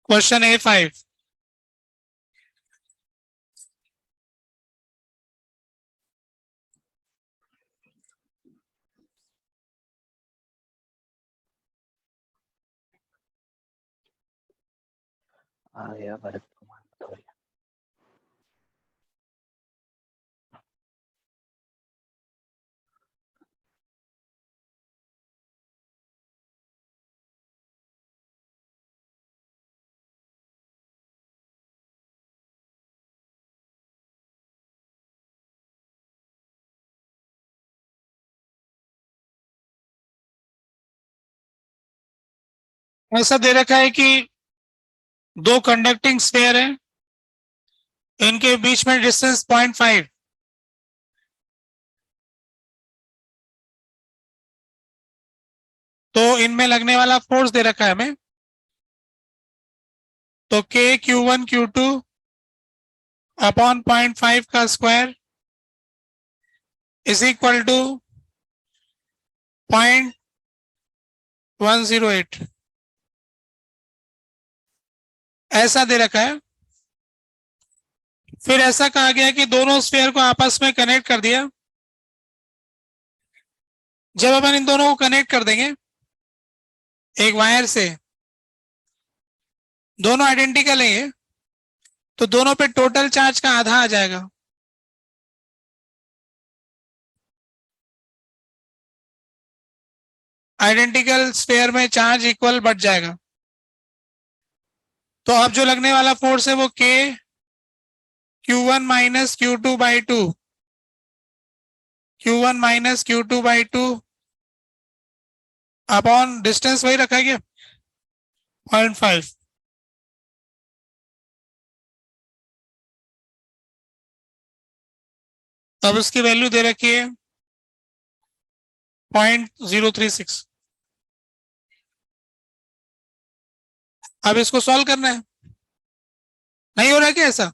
Question A5। आ गया भरत कुमार भदौरिया। ऐसा दे रखा है कि दो कंडक्टिंग स्फीयर है, इनके बीच में डिस्टेंस 0.5। तो इनमें लगने वाला फोर्स दे रखा है हमें। तो K Q1 Q2 अपॉन 0.5 का स्क्वायर इज इक्वल टू 0.108 ऐसा दे रखा है। फिर ऐसा कहा गया कि दोनों स्फीयर को आपस में कनेक्ट कर दिया। जब अपन इन दोनों को कनेक्ट कर देंगे एक वायर से, दोनों आइडेंटिकल है ये, तो दोनों पे टोटल चार्ज का आधा आ जाएगा। आइडेंटिकल स्फीयर में चार्ज इक्वल बढ़ जाएगा। तो अब जो लगने वाला फोर्स है वो K Q1 minus Q2 by 2, Q1 minus Q2 by 2 upon distance वही रखा गया 0.5। अब उसकी वैल्यू दे रखी है 0.036। अब इसको सॉल्व करना है। नहीं हो रहा है क्या ऐसा?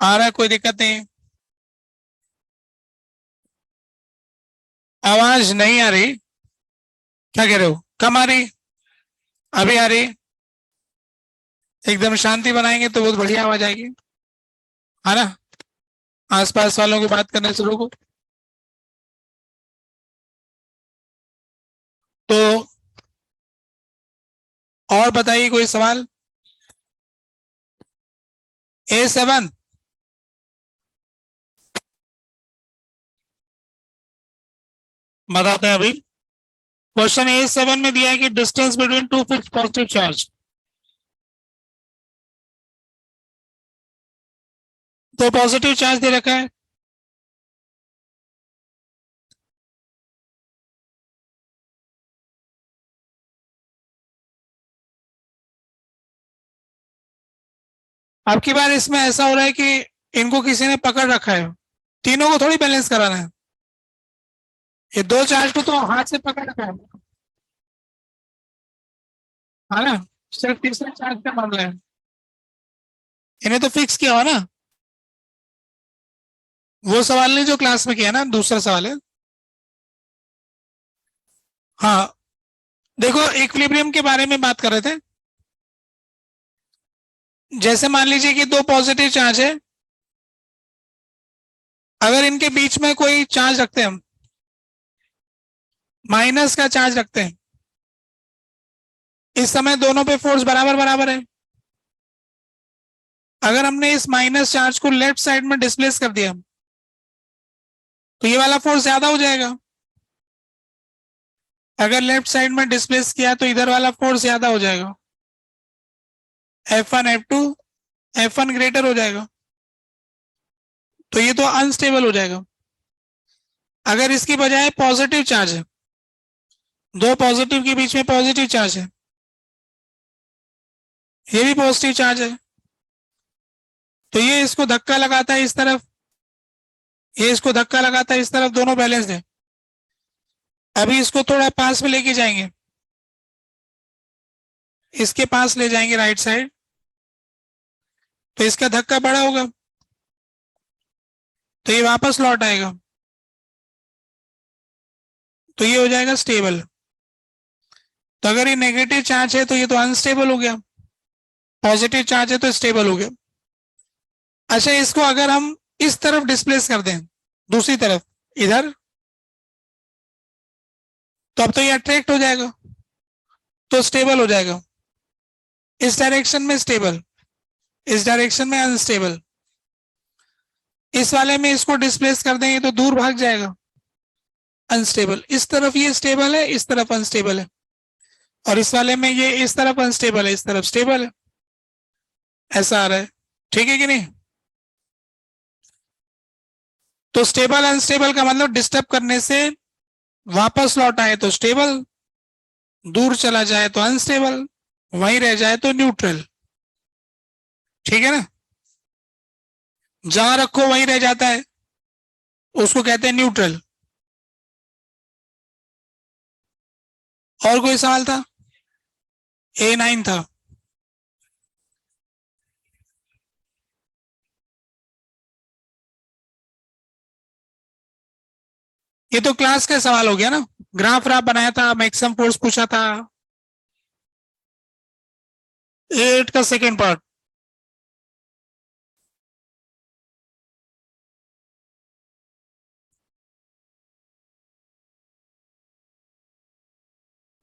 आ रहा है, कोई दिक्कत नहीं। आवाज नहीं आ रही? क्या कह रहे हो? कम आ रही? अभी आ रही? एकदम शांति बनाएंगे तो बहुत बढ़िया आवाज आएगी, है ना? आसपास वालों की बात करने से रोको। तो और बताइए कोई सवाल? A7 बताते हैं अभी। क्वेश्चन A7 में दिया है कि distance between two fixed positive charge. तो पॉजिटिव चार्ज दे रखा है, अब की बार इसमें ऐसा हो रहा है कि इनको किसी ने पकड़ रखा है, तीनों को थोड़ी बैलेंस कराना है। ये दो चार्ज को तो हाथ से पकड़ रखा है ना? सिर्फ तीसरे चार्ज का मामला है, इन्हें तो फिक्स किया हो ना। वो सवाल नहीं जो क्लास में किया ना, दूसरा सवाल है। हाँ, देखो इक्विलिब्रियम के बारे में बात कर रहे थे। जैसे मान लीजिए कि दो पॉजिटिव चार्ज है, अगर इनके बीच में कोई चार्ज रखते हैं, हम माइनस का चार्ज रखते हैं, इस समय दोनों पे फोर्स बराबर बराबर है। अगर हमने इस माइनस चार्ज को लेफ्ट साइड में डिस्प्लेस कर दिया तो ये वाला फोर्स ज्यादा हो जाएगा। अगर लेफ्ट साइड में डिस्प्लेस किया तो इधर वाला फोर्स ज्यादा हो जाएगा। F1 F2 F1 ग्रेटर हो जाएगा, तो ये तो अनस्टेबल हो जाएगा। अगर इसकी बजाय पॉजिटिव चार्ज है, दो पॉजिटिव के बीच में पॉजिटिव चार्ज है, ये भी पॉजिटिव चार्ज है, तो ये इसको धक्का लगाता है इस तरफ, ये इसको धक्का लगाता है इस तरफ, दोनों बैलेंस है। अभी इसको थोड़ा पास में लेके जाएंगे, इसके पास ले जाएंगे राइट साइड, तो इसका धक्का बड़ा होगा, तो ये वापस लौट आएगा, तो ये हो जाएगा स्टेबल। तो अगर ये नेगेटिव चार्ज है तो ये तो अनस्टेबल हो गया, पॉजिटिव चार्ज है तो स्टेबल हो गया। अच्छा, इसको अगर हम इस तरफ डिस्प्लेस कर दें, दूसरी तरफ इधर, तो अब तो ये अट्रैक्ट हो जाएगा, तो स्टेबल हो जाएगा। इस डायरेक्शन में स्टेबल, इस डायरेक्शन में अनस्टेबल। इस वाले में इसको डिस्प्लेस कर देंगे तो दूर भाग जाएगा, अनस्टेबल। इस तरफ ये स्टेबल है, इस तरफ अनस्टेबल है, और इस वाले में ये इस तरफ अनस्टेबल है, इस तरफ स्टेबल है। ऐसा आ रहा है, ठीक है कि नहीं? तो स्टेबल अनस्टेबल का मतलब डिस्टर्ब करने से वापस लौट आए तो स्टेबल, दूर चला जाए तो अनस्टेबल, वहीं रह जाए तो न्यूट्रल। ठीक है ना? जहां रखो वहीं रह जाता है, उसको कहते हैं न्यूट्रल। और कोई सवाल था? A9 था। ये तो क्लास का सवाल हो गया ना, ग्राफ व्राफ बनाया था, मैक्सिमम फोर्स पूछा था, 8 का सेकेंड पार्ट।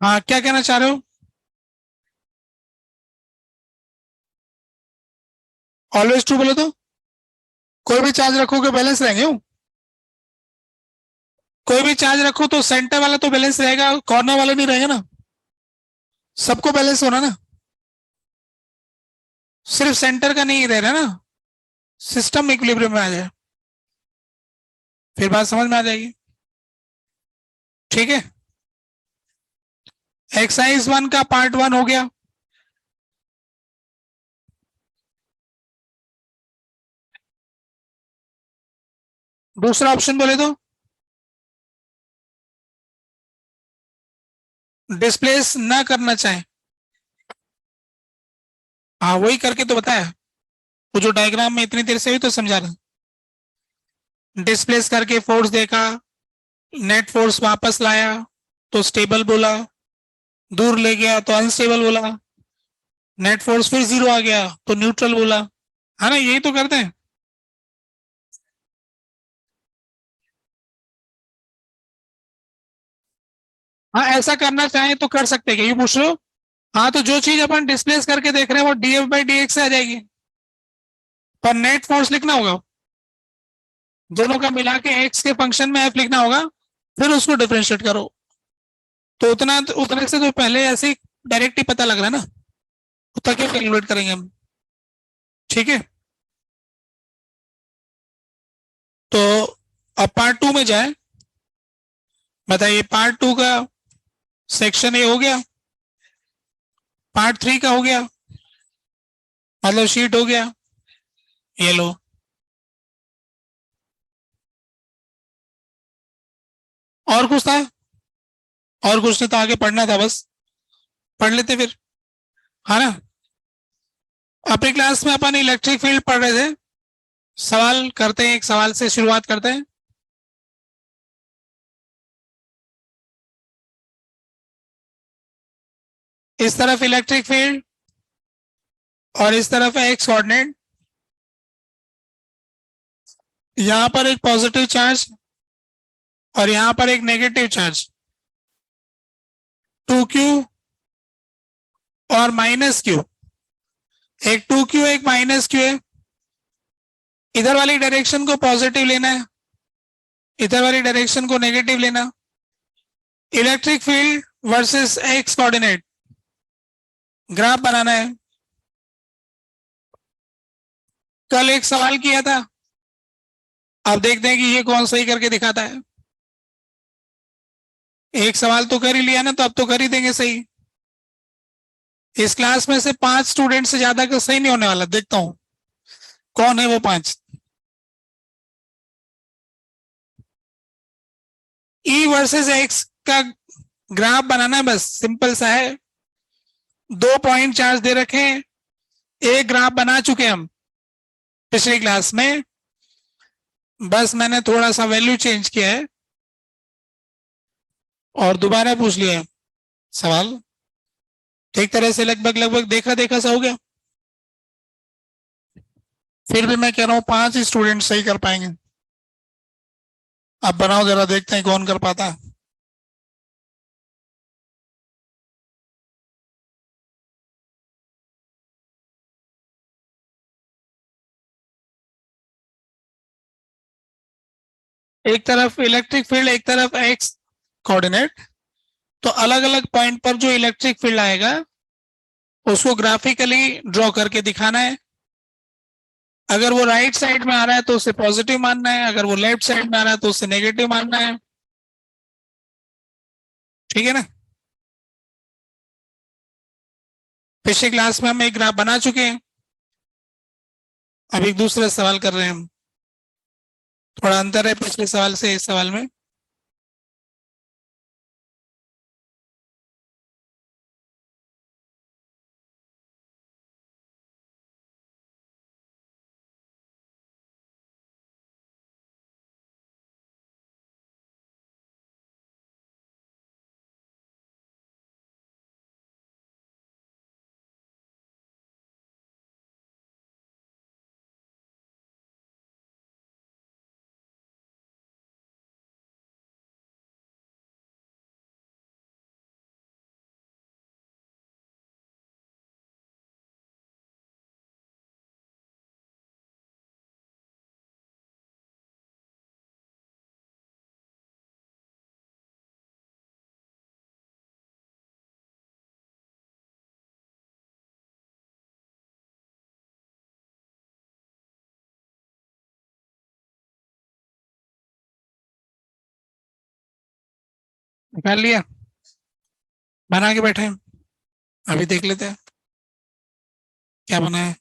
हाँ, क्या कहना चाह रहे हो? ऑलवेज ट्रू बोलो तो कोई भी चार्ज रखोगे बैलेंस रहेंगे हो? कोई भी चार्ज रखो तो सेंटर वाला तो बैलेंस रहेगा, कॉर्नर वाला नहीं रहेगा ना, सबको बैलेंस होना ना, सिर्फ सेंटर का नहीं रह रहा ना, सिस्टम इक्विलिब्रियम में आ जाए, फिर बात समझ में आ जाएगी। ठीक है, एक्सरसाइज 1 का पार्ट 1 हो गया। दूसरा ऑप्शन बोले तो डिस्प्लेस ना करना चाहे, हाँ वही करके तो बताया, वो जो डायग्राम में इतनी देर से हुई तो समझा रहा। डिस्प्लेस करके फोर्स देखा, नेट फोर्स वापस लाया तो स्टेबल बोला, दूर ले गया तो अनस्टेबल बोला, नेट फोर्स फिर जीरो आ गया तो न्यूट्रल बोला, है ना? यही तो करते हैं। हाँ, ऐसा करना चाहे तो कर सकते हैं, ये पूछ लो। हाँ, तो जो चीज अपन डिस्प्लेस करके देख रहे हैं वो df/dx से आ जाएगी, पर नेट फोर्स लिखना होगा, दोनों का मिला के x के फंक्शन में f लिखना होगा, फिर उसको डिफरेंशिएट करो। तो उतने से तो पहले ऐसे ही डायरेक्ट ही पता लग रहा है ना, उतना क्यों कैलकुलेट करेंगे हम? ठीक है, तो अब पार्ट 2 में जाए। बताइए, पार्ट 2 का सेक्शन ए हो गया, पार्ट 3 का हो गया, मतलब शीट हो गया, ये लो। और कुछ था? और कुछ नहीं था, आगे पढ़ना था बस, पढ़ लेते फिर, है ना? अपनी क्लास में अपन इलेक्ट्रिक फील्ड पढ़ रहे थे, सवाल करते हैं, एक सवाल से शुरुआत करते हैं। इस तरफ इलेक्ट्रिक फील्ड और इस तरफ है एक्स कोऑर्डिनेट, यहां पर एक पॉजिटिव चार्ज और यहां पर एक नेगेटिव चार्ज, 2q और -q, एक 2q एक -q है। इधर वाली डायरेक्शन को पॉजिटिव लेना है, इधर वाली डायरेक्शन को नेगेटिव लेना। Electric field versus x coordinate graph बनाना है। कल एक सवाल किया था, अब देखते हैं कि ये कौन सही करके दिखाता है। एक सवाल तो कर ही लिया ना, तो अब तो कर ही देंगे सही। इस क्लास में से 5 स्टूडेंट से ज्यादा का सही नहीं होने वाला, देखता हूं कौन है वो 5। ई वर्सेस एक्स का ग्राफ बनाना है, बस सिंपल सा है। 2 पॉइंट चार्ज दे रखे हैं, एक ग्राफ बना चुके हम पिछली क्लास में, बस मैंने थोड़ा सा वैल्यू चेंज किया है और दोबारा पूछ लिया है सवाल। तो एक तरह से लगभग लगभग देखा देखा सा हो गया। फिर भी मैं कह रहा हूँ 5 स्टूडेंट सही कर पाएंगे। अब बनाओ जरा, देखते हैं कौन कर पाता है। एक तरफ इलेक्ट्रिक फील्ड, एक तरफ एक्स कोऑर्डिनेट। तो अलग अलग पॉइंट पर जो इलेक्ट्रिक फील्ड आएगा उसको ग्राफिकली ड्रॉ करके दिखाना है। अगर वो राइट साइड में आ रहा है तो उसे पॉजिटिव मानना है, अगर वो लेफ्ट साइड में आ रहा है तो उसे नेगेटिव मानना है। ठीक है ना। पिछले क्लास में हम एक ग्राफ बना चुके हैं, अब एक दूसरा सवाल कर रहे हैं हम। थोड़ा अंतर है पिछले सवाल से इस सवाल में। निकाल लिया, बना के बैठे हैं। अभी देख लेते हैं क्या बना है।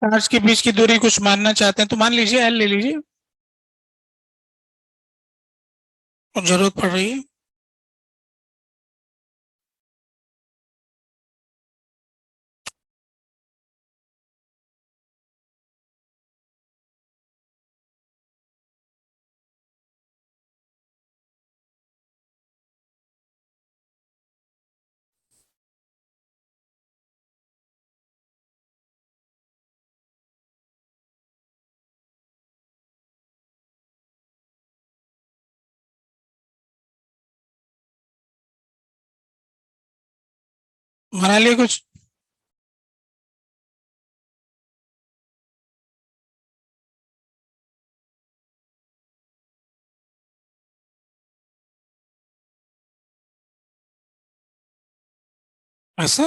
चार्ज के बीच की दूरी कुछ मानना चाहते हैं तो मान लीजिए एल ले लीजिए, और जरूरत पड़ रही है। बना लिए कुछ। ऐसा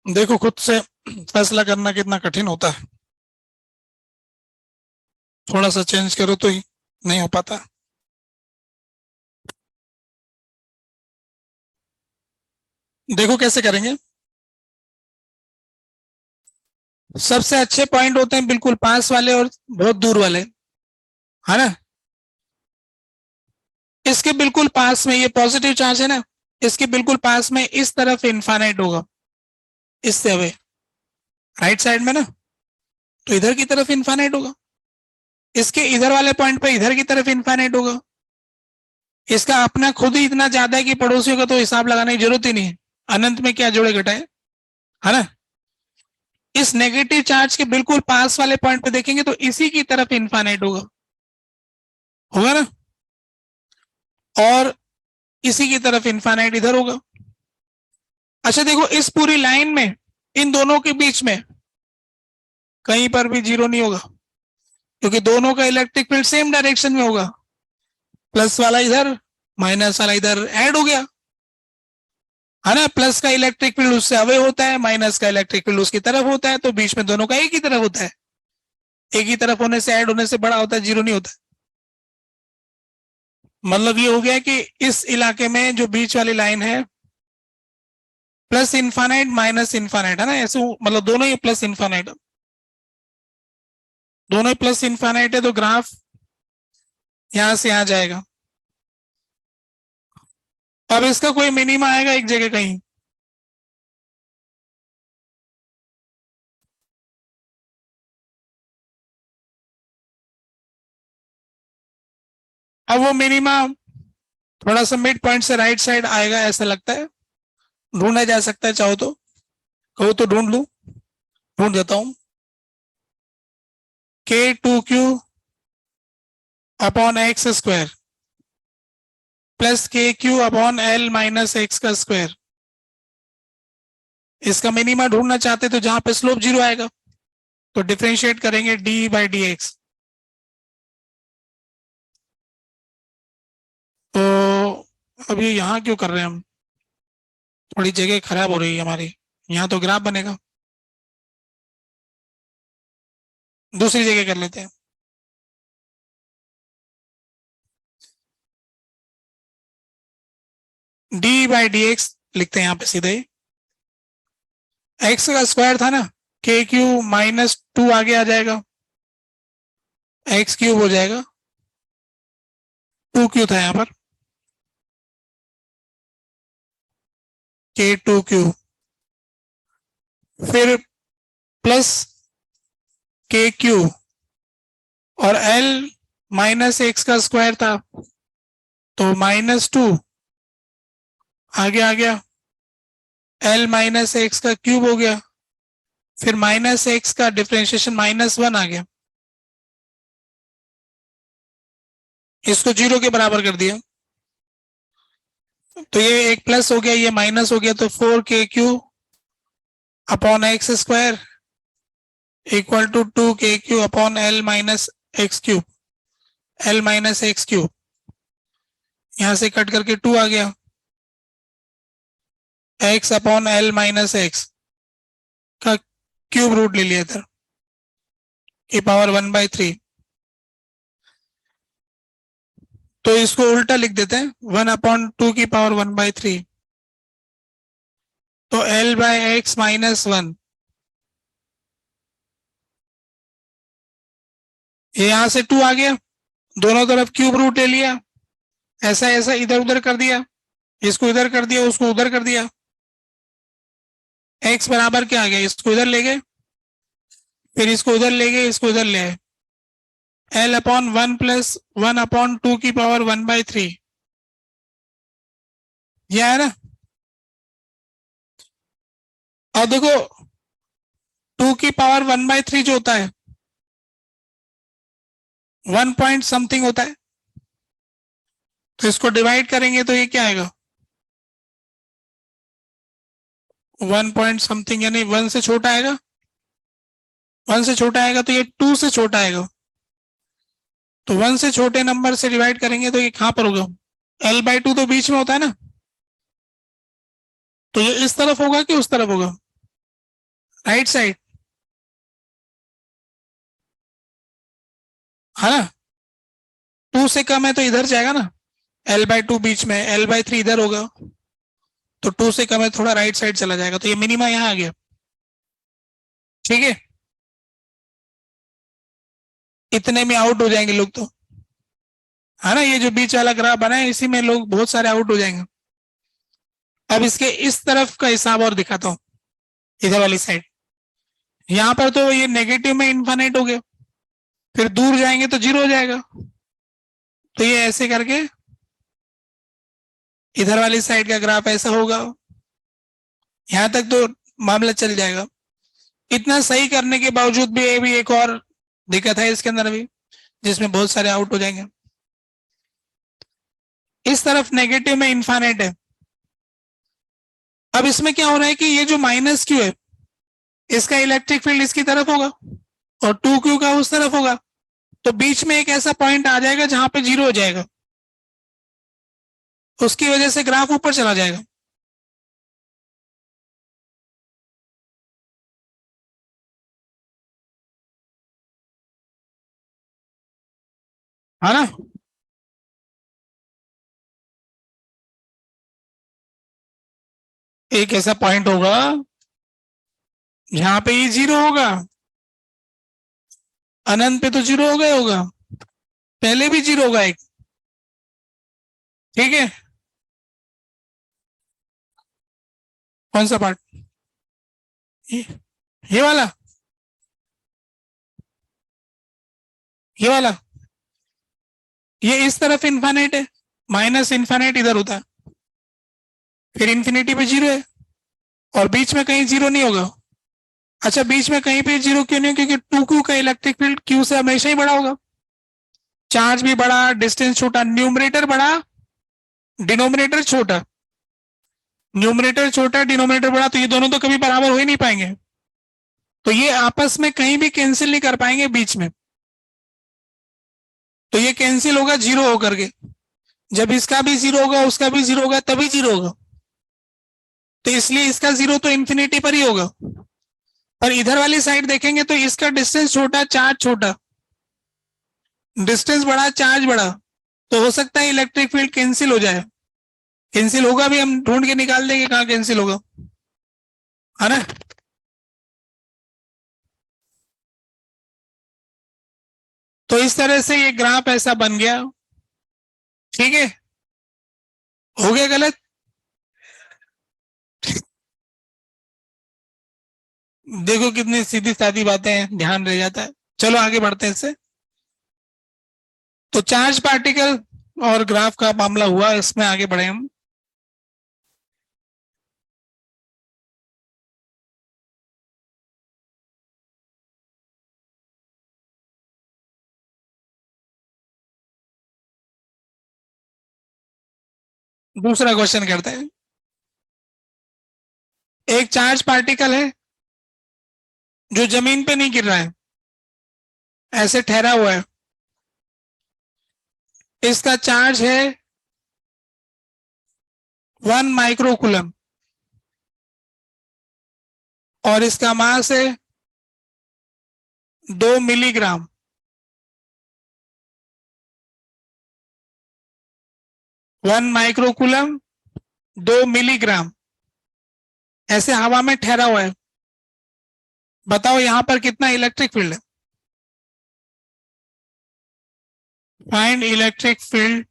देखो खुद से फैसला करना कितना कठिन होता है, थोड़ा सा चेंज करो तो ही नहीं हो पाता। देखो कैसे करेंगे। सबसे अच्छे पॉइंट होते हैं बिल्कुल पास वाले और बहुत दूर वाले, है ना। इसके बिल्कुल पास में ये पॉजिटिव चार्ज है ना, इसके बिल्कुल पास में इस तरफ इनफाइनाइट होगा, इससे अवे राइट साइड में ना, तो इधर की तरफ इनफाइनाइट होगा। इसके इधर वाले पॉइंट पे इधर की तरफ इनफाइनाइट होगा। इसका अपना खुद ही इतना ज्यादा है कि पड़ोसियों का तो हिसाब लगाने की जरूरत ही नहीं है, अनंत में क्या जोड़े घटाए, है ना। इस नेगेटिव चार्ज के बिल्कुल पास वाले पॉइंट पे देखेंगे तो इसी की तरफ इनफाइनाइट होगा, होगा ना। और इसी की तरफ इनफाइनाइट इधर होगा। अच्छा देखो इस पूरी लाइन में इन दोनों के बीच में कहीं पर भी जीरो नहीं होगा, क्योंकि दोनों का इलेक्ट्रिक फील्ड सेम डायरेक्शन में होगा। प्लस वाला इधर, माइनस वाला इधर ऐड हो गया, है ना। प्लस का इलेक्ट्रिक फील्ड उससे अवे होता है, माइनस का इलेक्ट्रिक फील्ड उसकी तरफ होता है, तो बीच में दोनों का एक ही तरफ होता है। एक ही तरफ होने से ऐड होने से बड़ा होता है, जीरो नहीं होता। मतलब ये हो गया कि इस इलाके में जो बीच वाली लाइन है प्लस इनफाइनाइट माइनस इनफाइनाइट, है ना, ऐसे मतलब दोनों ही प्लस इनफाइनाइट, दोनों ही प्लस इनफाइनाइट है, तो ग्राफ यहां से यहां जाएगा। अब इसका कोई मिनिमा आएगा एक जगह कहीं, अब वो मिनिमा थोड़ा सा मिड पॉइंट से राइट साइड आएगा ऐसा लगता है, ढूंढा जा सकता है, चाहो तो कहो तो ढूंढ लू, ढूंढ देता हूं। K2Q upon x square plus KQ upon L minus x का स्क्वायर, इसका मिनिमा ढूंढना चाहते तो जहां पे स्लोप जीरो आएगा तो डिफरेंशिएट करेंगे d/dx। तो अब ये यहाँ क्यों कर रहे हैं हम, थोड़ी जगह खराब हो रही है हमारी, यहाँ तो ग्राफ बनेगा, दूसरी जगह कर लेते हैं। d/dx लिखते हैं यहाँ पे सीधे, एक्स का स्क्वायर था ना, KQ -2 आगे आ जाएगा, x³ हो जाएगा, 2Q था यहाँ पर, K2Q, फिर प्लस KQ और L माइनस एक्स का स्क्वायर था तो -2 आगे आ गया, L माइनस एक्स का क्यूब हो गया, फिर माइनस एक्स का डिफरेंशिएशन -1 आ गया, इसको जीरो के बराबर कर दिया, तो ये एक प्लस हो गया ये माइनस हो गया, तो 4KQ upon x square equal to 2KQ upon L minus x cube, L minus x cube, यहां से कट करके 2 आ गया, x upon L minus x का क्यूब रूट ले लिया इधर की पावर 1/3, तो इसको उल्टा लिख देते हैं 1/2 की पावर 1/3, तो L/x -1, ये यहां से 2 आ गया, दोनों तरफ क्यूब रूट ले लिया, ऐसा ऐसा इधर उधर कर दिया, इसको इधर कर दिया उसको उधर कर दिया, x बराबर क्या आ गया, इसको इधर ले गए, फिर इसको उधर ले गए, इसको इधर ले आए, L/1 प्लस 1/2 की पावर 1/3, यह है ना। और देखो 2 की पावर 1/3 जो होता है 1 पॉइंट समथिंग होता है, तो इसको डिवाइड करेंगे तो ये क्या आएगा 1 पॉइंट समथिंग, यानी 1 से छोटा आएगा, 1 से छोटा आएगा तो ये 2 से छोटा आएगा, तो 1 से छोटे नंबर से डिवाइड करेंगे तो ये कहां पर होगा, L/2 तो बीच में होता है ना, तो ये इस तरफ होगा कि उस तरफ होगा, राइट साइड, है ना। 2 से कम है तो इधर जाएगा ना, L/2 बीच में, L/3 इधर होगा, तो 2 से कम है थोड़ा राइट साइड चला जाएगा, तो ये मिनिमा यहाँ आ गया। ठीक है, इतने में आउट हो जाएंगे लोग तो, है ना। ये जो बीच वाला ग्राफ बना है इसी में लोग बहुत सारे आउट हो जाएंगे। अब इसके इस तरफ का हिसाब और दिखाता हूँ, इधर वाली साइड। यहाँ पर तो ये नेगेटिव में इन्फानेट हो गया, फिर दूर जाएंगे तो 0 हो जाएगा, तो ये ऐसे करके इधर वाली साइड का ग्राफ ऐसा होगा। यहां तक तो मामला चल जाएगा। इतना सही करने के बावजूद भी ये भी एक और दिक्कत है इसके अंदर भी, जिसमें बहुत सारे आउट हो जाएंगे। इस तरफ नेगेटिव में इन्फानेट है। अब इसमें क्या हो रहा है कि ये जो माइनस क्यू है इसका इलेक्ट्रिक फील्ड इसकी तरफ होगा और 2Q का उस तरफ होगा, तो बीच में एक ऐसा पॉइंट आ जाएगा जहां पे 0 हो जाएगा, उसकी वजह से ग्राफ ऊपर चला जाएगा। है ना। एक ऐसा पॉइंट होगा जहां पे ये 0 होगा, अनंत पे तो 0 होगा ही होगा, पहले भी 0 होगा एक। ठीक है, कौन सा पार्ट, ये, ये वाला, ये वाला, ये इस तरफ इन्फानेट है, माइनस इन्फानेट इधर होता है, फिर इन्फिनिटी पे 0 है, और बीच में कहीं 0 नहीं होगा। अच्छा, बीच में कहीं पे 0 क्यों नहीं, क्योंकि 2Q का इलेक्ट्रिक फील्ड Q से हमेशा ही बड़ा होगा, चार्ज भी बड़ा, डिस्टेंस छोटा, न्यूमरेटर बड़ा, डिनोमिनेटर छोटा, न्यूमरेटर छोटा डिनोमिनेटर बड़ा, तो ये दोनों तो कभी बराबर हो ही नहीं पाएंगे, तो ये आपस में कहीं भी कैंसिल नहीं कर पाएंगे बीच में, तो ये कैंसिल होगा 0 होकर के। जब इसका भी 0 होगा उसका भी 0 होगा तभी 0 होगा, तो इसलिए इसका 0 तो इन्फिनिटी पर ही होगा। पर इधर वाली साइड देखेंगे तो इसका डिस्टेंस छोटा, चार्ज छोटा, डिस्टेंस बड़ा, चार्ज बड़ा, तो हो सकता है इलेक्ट्रिक फील्ड कैंसिल हो जाए। कैंसिल होगा भी, हम ढूंढ के निकाल देंगे कहाँ कैंसिल होगा, है ना। तो इस तरह से ये ग्राफ ऐसा बन गया। ठीक है, हो गया गलत, देखो कितनी सीधी सादी बातें हैं, ध्यान रह जाता है। चलो आगे बढ़ते हैं इससे। तो चार्ज पार्टिकल और ग्राफ का मामला हुआ, इसमें आगे बढ़े हम। दूसरा क्वेश्चन करते हैं। एक चार्ज पार्टिकल है जो जमीन पे नहीं गिर रहा है, ऐसे ठहरा हुआ है। इसका चार्ज है 1 माइक्रोकूलम और इसका मास है 2 मिलीग्राम। 1 माइक्रोकूलम, 2 मिलीग्राम, ऐसे हवा में ठहरा हुआ है। बताओ यहां पर कितना इलेक्ट्रिक फील्ड है। Find electric field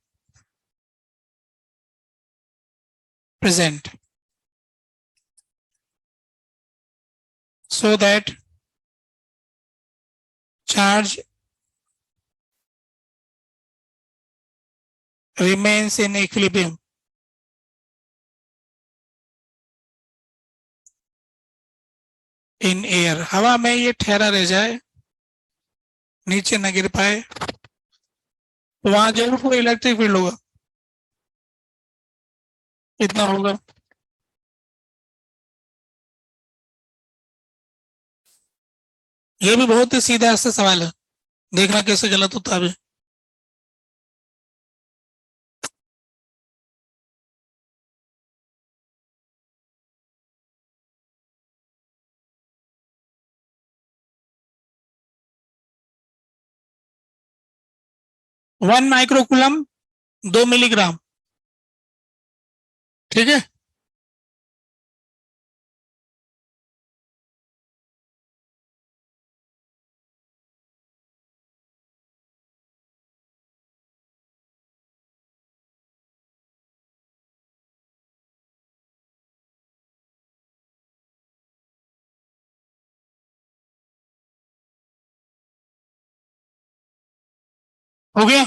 present so that charge remains in equilibrium। In air, हवा में ये ठहरा रह जाए, नीचे न गिर पाए, तो वहां जरूर कोई इलेक्ट्रिक फील्ड होगा, इतना होगा। ये भी बहुत ही सीधा सा सवाल है, देखना कैसे गलत होता है अभी। 1 माइक्रोकुलम 2 मिलीग्राम, ठीक है। हो गया।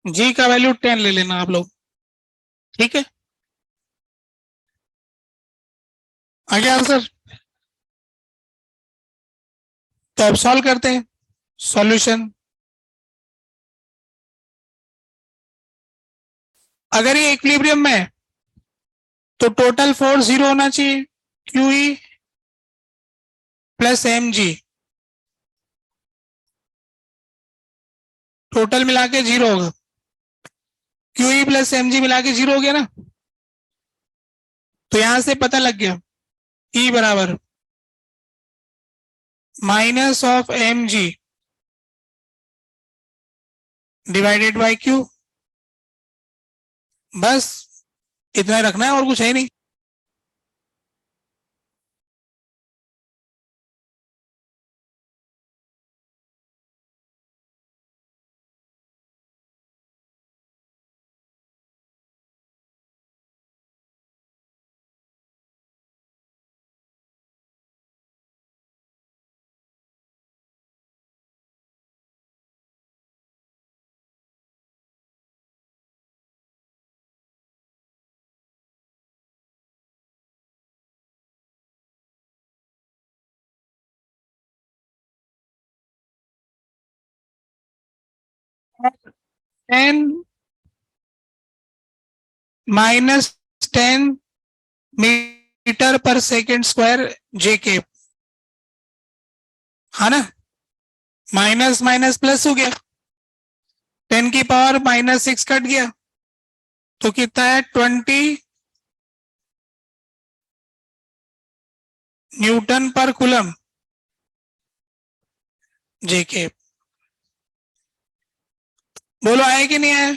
जी का वैल्यू 10 ले लेना आप लोग, ठीक है। आ गया आंसर। तो अब सॉल्व करते हैं। सॉल्यूशन, अगर ये इक्विलिब्रियम में है तो टोटल फोर्स 0 होना चाहिए, Q E plus M G, total मिला के 0 होगा। क्यूई प्लस एम जी मिला के 0 हो गया ना। तो यहां से पता लग गया ई बराबर minus of M G divided by Q. बस इतना रखना है और कुछ है नहीं। टेन माइनस 10 मीटर पर सेकेंड स्क्वायर जे के, है ना। माइनस माइनस प्लस हो गया, 10 की पावर -6 कट गया, तो कितना है 20 न्यूटन पर कूलम जे के। बोलो आए कि नहीं आए,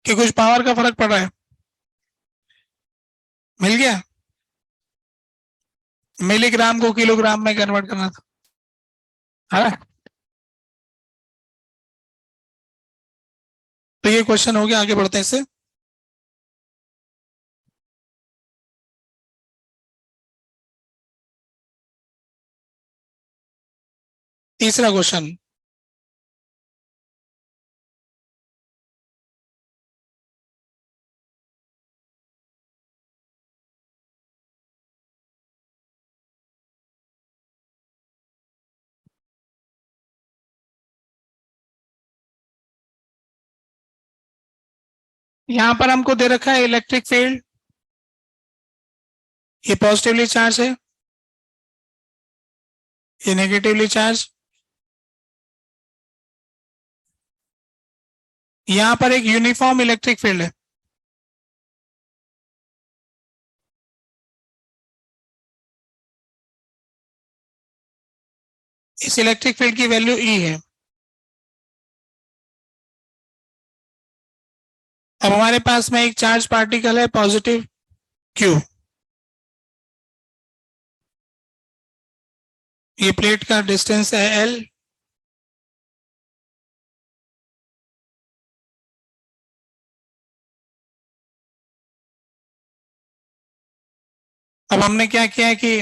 कि कुछ पावर का फर्क पड़ रहा है। मिल गया। मिलीग्राम को किलोग्राम में कन्वर्ट करना था, है ना। तो ये क्वेश्चन हो गया, आगे बढ़ते हैं इससे। तीसरा क्वेश्चन, यहां पर हमको दे रखा है इलेक्ट्रिक फील्ड, ये पॉजिटिवली चार्ज है, ये नेगेटिवली चार्ज। यहां पर एक यूनिफॉर्म इलेक्ट्रिक फील्ड है, इस इलेक्ट्रिक फील्ड की वैल्यू ई है। अब हमारे पास में एक चार्ज पार्टिकल है पॉजिटिव क्यू, ये प्लेट का डिस्टेंस है एल। अब हमने क्या किया है कि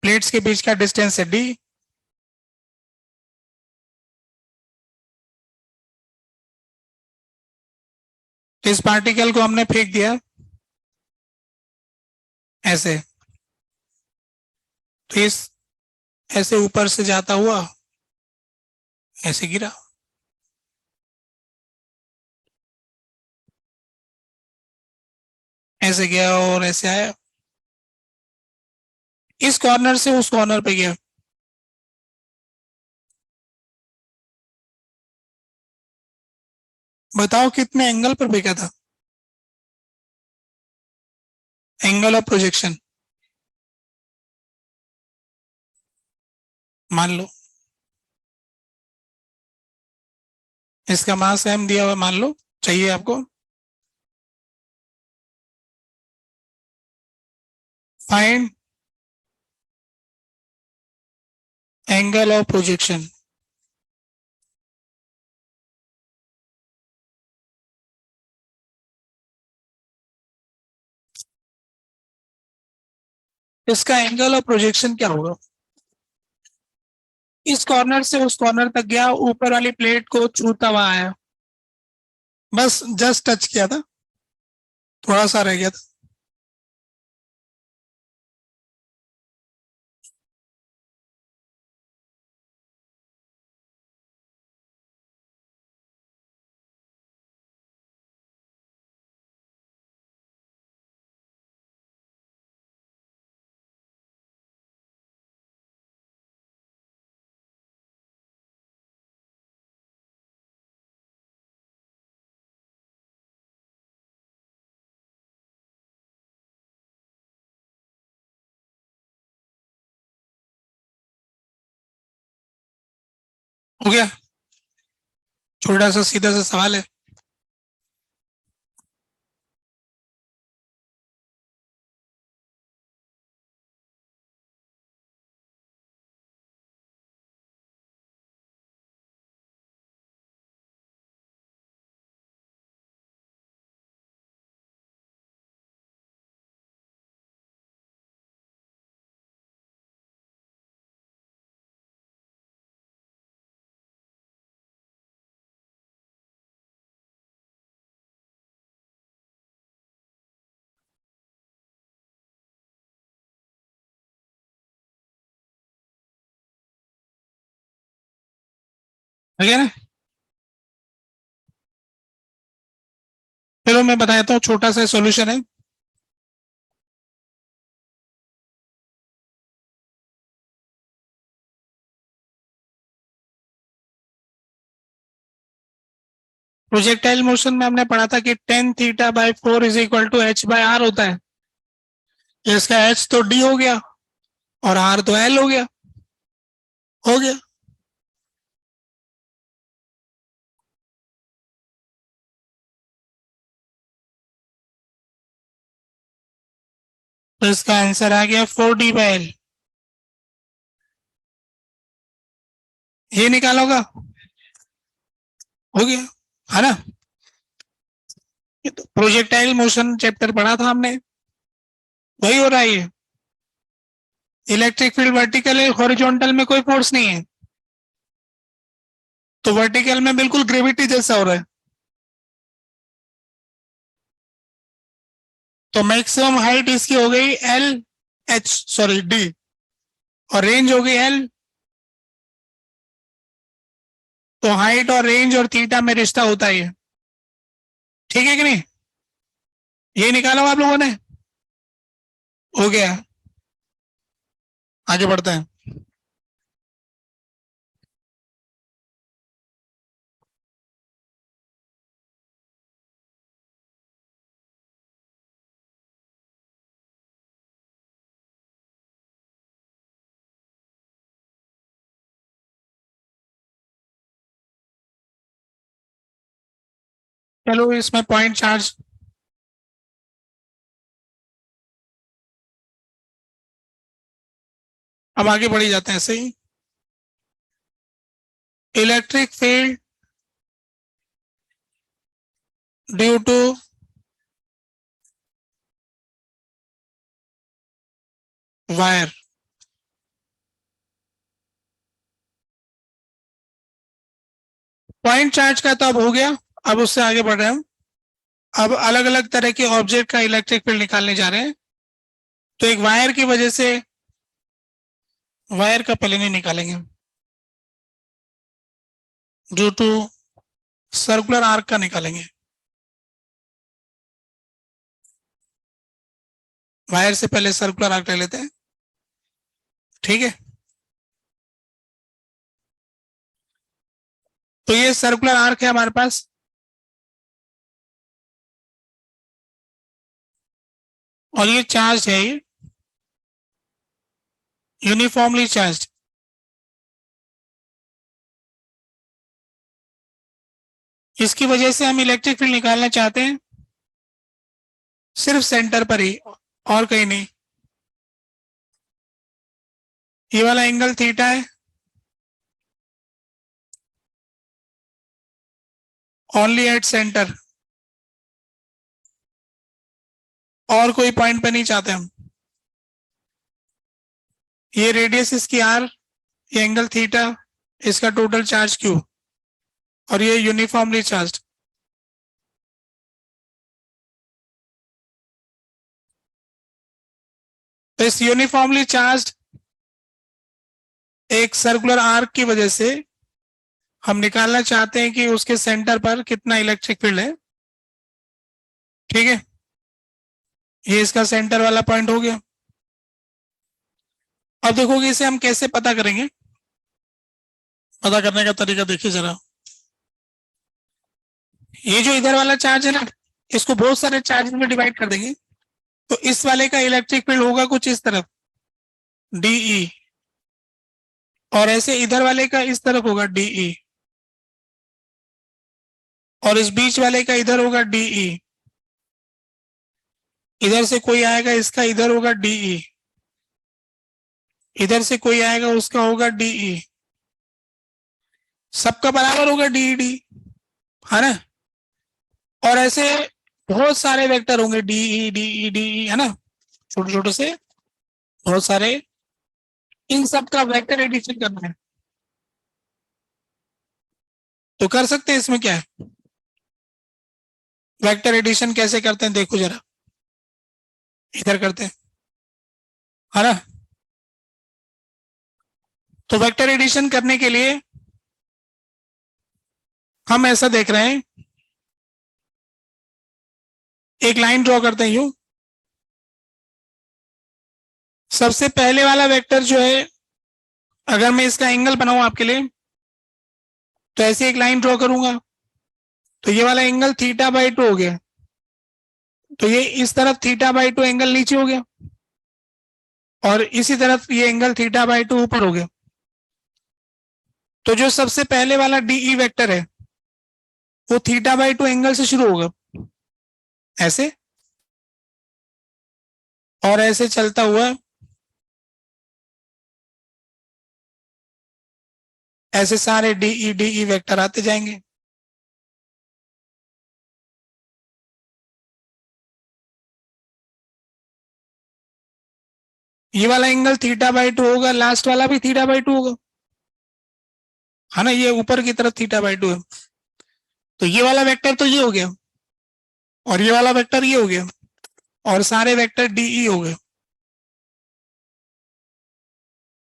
प्लेट्स के बीच का डिस्टेंस है डी, इस पार्टिकल को हमने फेंक दिया ऐसे, तो इस ऐसे ऊपर से जाता हुआ ऐसे गिरा, ऐसे गया और ऐसे आया, इस कॉर्नर से उस कॉर्नर पे गया। बताओ कितने एंगल पर फेंका था, एंगल ऑफ प्रोजेक्शन। मान लो इसका मास m दिया हुआ, मान लो चाहिए आपको। Find angle of projection. इसका एंगल ऑफ प्रोजेक्शन क्या होगा, इस कॉर्नर से उस कॉर्नर तक गया, ऊपर वाली प्लेट को छूता हुआ आया, बस जस्ट टच किया था, थोड़ा सा रह गया था। हो गया, छोटा सा सीधा सा सवाल है। हो गया ना, चलो मैं बताता हूँ, छोटा सा सॉल्यूशन है। प्रोजेक्टाइल मोशन में हमने पढ़ा था कि tan theta by four is equal to H by R होता है। इसका एच तो डी हो गया और आर तो एल हो गया, हो गया। तो इसका आंसर आ गया फोर डी बाई एल। ये निकालोगा, हो गया, है ना। ये तो प्रोजेक्टाइल मोशन चैप्टर पढ़ा था हमने, वही हो रहा है ये। इलेक्ट्रिक फील्ड वर्टिकल है, हॉरिजॉन्टल में कोई फोर्स नहीं है, तो वर्टिकल में बिल्कुल ग्रेविटी जैसा हो रहा है। तो मैक्सिमम हाइट इसकी हो गई एल, एच सॉरी डी, और रेंज हो गई एल। तो हाइट और रेंज और थीटा में रिश्ता होता है, ठीक है कि नहीं। ये निकालो आप लोगों ने, हो गया। आगे बढ़ते हैं। चलो इसमें पॉइंट चार्ज, अब आगे बढ़ी जाते हैं ऐसे ही। Electric field due to wire. Point charge का तो अब हो गया, अब उससे आगे बढ़ रहे हैं हम। अब अलग अलग तरह के ऑब्जेक्ट का इलेक्ट्रिक फील्ड निकालने जा रहे हैं। तो एक वायर की वजह से, वायर का पहले नहीं निकालेंगे, ड्यू टू सर्कुलर आर्क का निकालेंगे। वायर से पहले सर्कुलर आर्क ले लेते हैं, ठीक है। तो ये सर्कुलर आर्क है हमारे पास, और ये चार्ज है, ये यूनिफॉर्मली चार्ज। इसकी वजह से हम इलेक्ट्रिक फील्ड निकालना चाहते हैं सिर्फ सेंटर पर ही, और कहीं नहीं। ये वाला एंगल थीटा है, ओनली एट सेंटर, और कोई पॉइंट पे नहीं चाहते हम। ये रेडियस इसकी आर, ये एंगल थीटा, इसका टोटल चार्ज क्यू, और ये यूनिफॉर्मली चार्ज। तो इस यूनिफॉर्मली चार्ज एक सर्कुलर आर्क की वजह से हम निकालना चाहते हैं कि उसके सेंटर पर कितना इलेक्ट्रिक फील्ड है, ठीक है। ये इसका सेंटर वाला पॉइंट हो गया। अब देखोगे इसे हम कैसे पता करेंगे। पता करने का तरीका देखिए जरा। ये जो इधर वाला चार्ज है ना, इसको बहुत सारे चार्ज में डिवाइड कर देंगे, तो इस वाले का इलेक्ट्रिक फील्ड होगा कुछ इस तरफ, डीई, और ऐसे इधर वाले का इस तरफ होगा डीई, और इस बीच वाले का इधर होगा डीई। इधर से कोई आएगा, इसका इधर होगा डीई, इधर से कोई आएगा, उसका होगा डीई। सबका बराबर होगा डीई डी, है ना। और ऐसे बहुत सारे वेक्टर होंगे डीई डीई डीई, है ना, छोटे छोटे से बहुत सारे। इन सब का वेक्टर एडिशन करना है, तो कर सकते हैं। इसमें क्या है, वेक्टर एडिशन कैसे करते हैं देखो जरा। इधर करते हैं, है ना। तो वेक्टर एडिशन करने के लिए हम ऐसा देख रहे हैं, एक लाइन ड्रॉ करते हैं यूं। सबसे पहले वाला वेक्टर जो है, अगर मैं इसका एंगल बनाऊं आपके लिए, तो ऐसे एक लाइन ड्रॉ करूंगा, तो ये वाला एंगल थीटा बाई 2 हो गया, तो ये इस तरफ थीटा बाई 2 एंगल नीचे हो गया, और इसी तरफ ये एंगल थीटा बाई 2 ऊपर हो गया। तो जो सबसे पहले वाला डीई वेक्टर है वो थीटा बाई 2 एंगल से शुरू होगा, ऐसे, और ऐसे चलता हुआ ऐसे सारे डीई डीई वेक्टर आते जाएंगे। ये वाला एंगल थीटा बाई 2 होगा, लास्ट वाला भी थीटा बाई 2 होगा, है ना। ये ऊपर की तरफ थीटा बाई 2 है, तो ये वाला वेक्टर तो ये हो गया, और ये वाला वेक्टर ये हो गया, और सारे वेक्टर डीई हो गए।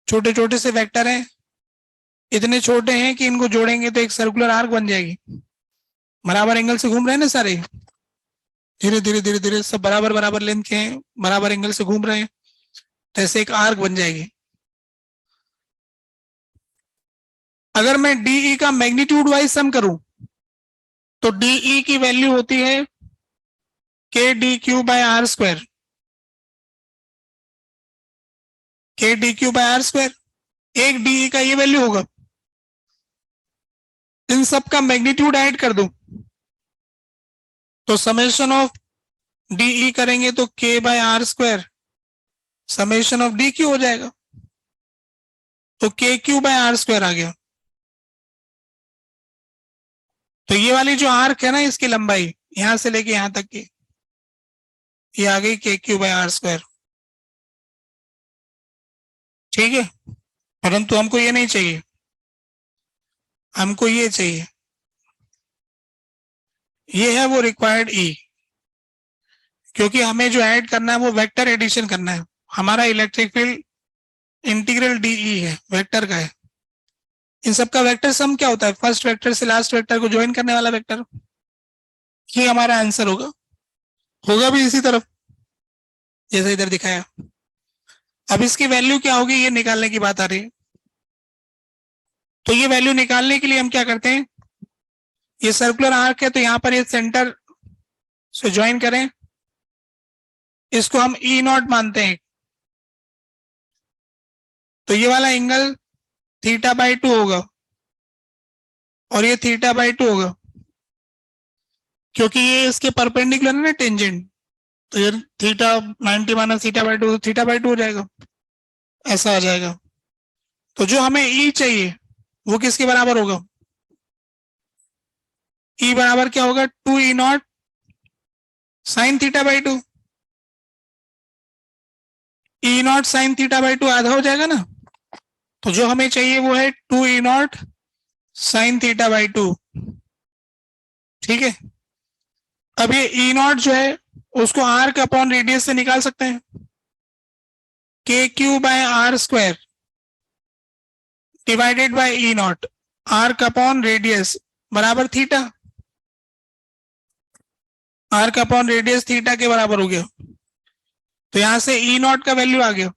छोटे छोटे से वेक्टर हैं, इतने छोटे हैं कि इनको जोड़ेंगे तो एक सर्कुलर आर्क बन जाएगी। बराबर एंगल से घूम रहे हैं ना सारे, धीरे धीरे धीरे धीरे सब बराबर बराबर लेंथ के हैं, बराबर एंगल से घूम रहे हैं, तो ऐसे एक आर्क बन जाएगी। अगर मैं डीई का मैग्नीट्यूड वाइज सम करूं, तो डीई की वैल्यू होती है के D q by are square, के D q by are square. एक डीई का ये वैल्यू होगा, इन सब का मैग्नीट्यूड ऐड कर दूं तो समेशन ऑफ डीई करेंगे तो K by are square summation of D Q हो जाएगा, तो K Q by are square आ गया। तो ये वाली जो आर्क है ना, इसकी लंबाई यहां से लेके यहां तक की, ये आ गई के क्यू बाय आर स्क्वायर, ठीक है। परंतु हमको ये नहीं चाहिए, हमको ये चाहिए, ये है वो रिक्वायर्ड ई, क्योंकि हमें जो ऐड करना है वो वेक्टर एडिशन करना है। हमारा इलेक्ट्रिक फील्ड इंटीग्रल डीई है, वेक्टर का है, इन सब का वेक्टर सम क्या होता है? फर्स्ट वेक्टर से लास्ट वेक्टर को ज्वाइन करने वाला वेक्टर। ये हमारा आंसर होगा। होगा भी इसी तरफ जैसे इधर दिखाया। अब इसकी वैल्यू क्या होगी ये निकालने की बात आ रही है। तो ये वैल्यू निकालने के लिए हम क्या करते हैं, ये सर्कुलर आर्क है तो यहां पर ये सेंटर से ज्वाइन करें, इसको हम ई नॉट मानते हैं। तो ये वाला एंगल θ/2 होगा और ये θ/2 होगा, क्योंकि ये इसके परपेंडिकुलर है ना टेंजेंट। तो ये थीटा 90 माइनस θ/2 θ/2 हो जाएगा, ऐसा आ जाएगा। तो जो हमें ई चाहिए वो किसके बराबर होगा? ई बराबर क्या होगा? 2E0 sign θ/2। E0 साइन θ/2 आधा हो जाएगा ना। तो जो हमें चाहिए वो है 2E0 साइन θ/2। ठीक है। अब ये E0 जो है उसको आर्क अपॉन रेडियस से निकाल सकते हैं। KQ/R² divided by E0 arc upon radius बराबर theta. Arc upon radius theta के बराबर हो गया। तो यहां से E0 का वैल्यू आ गया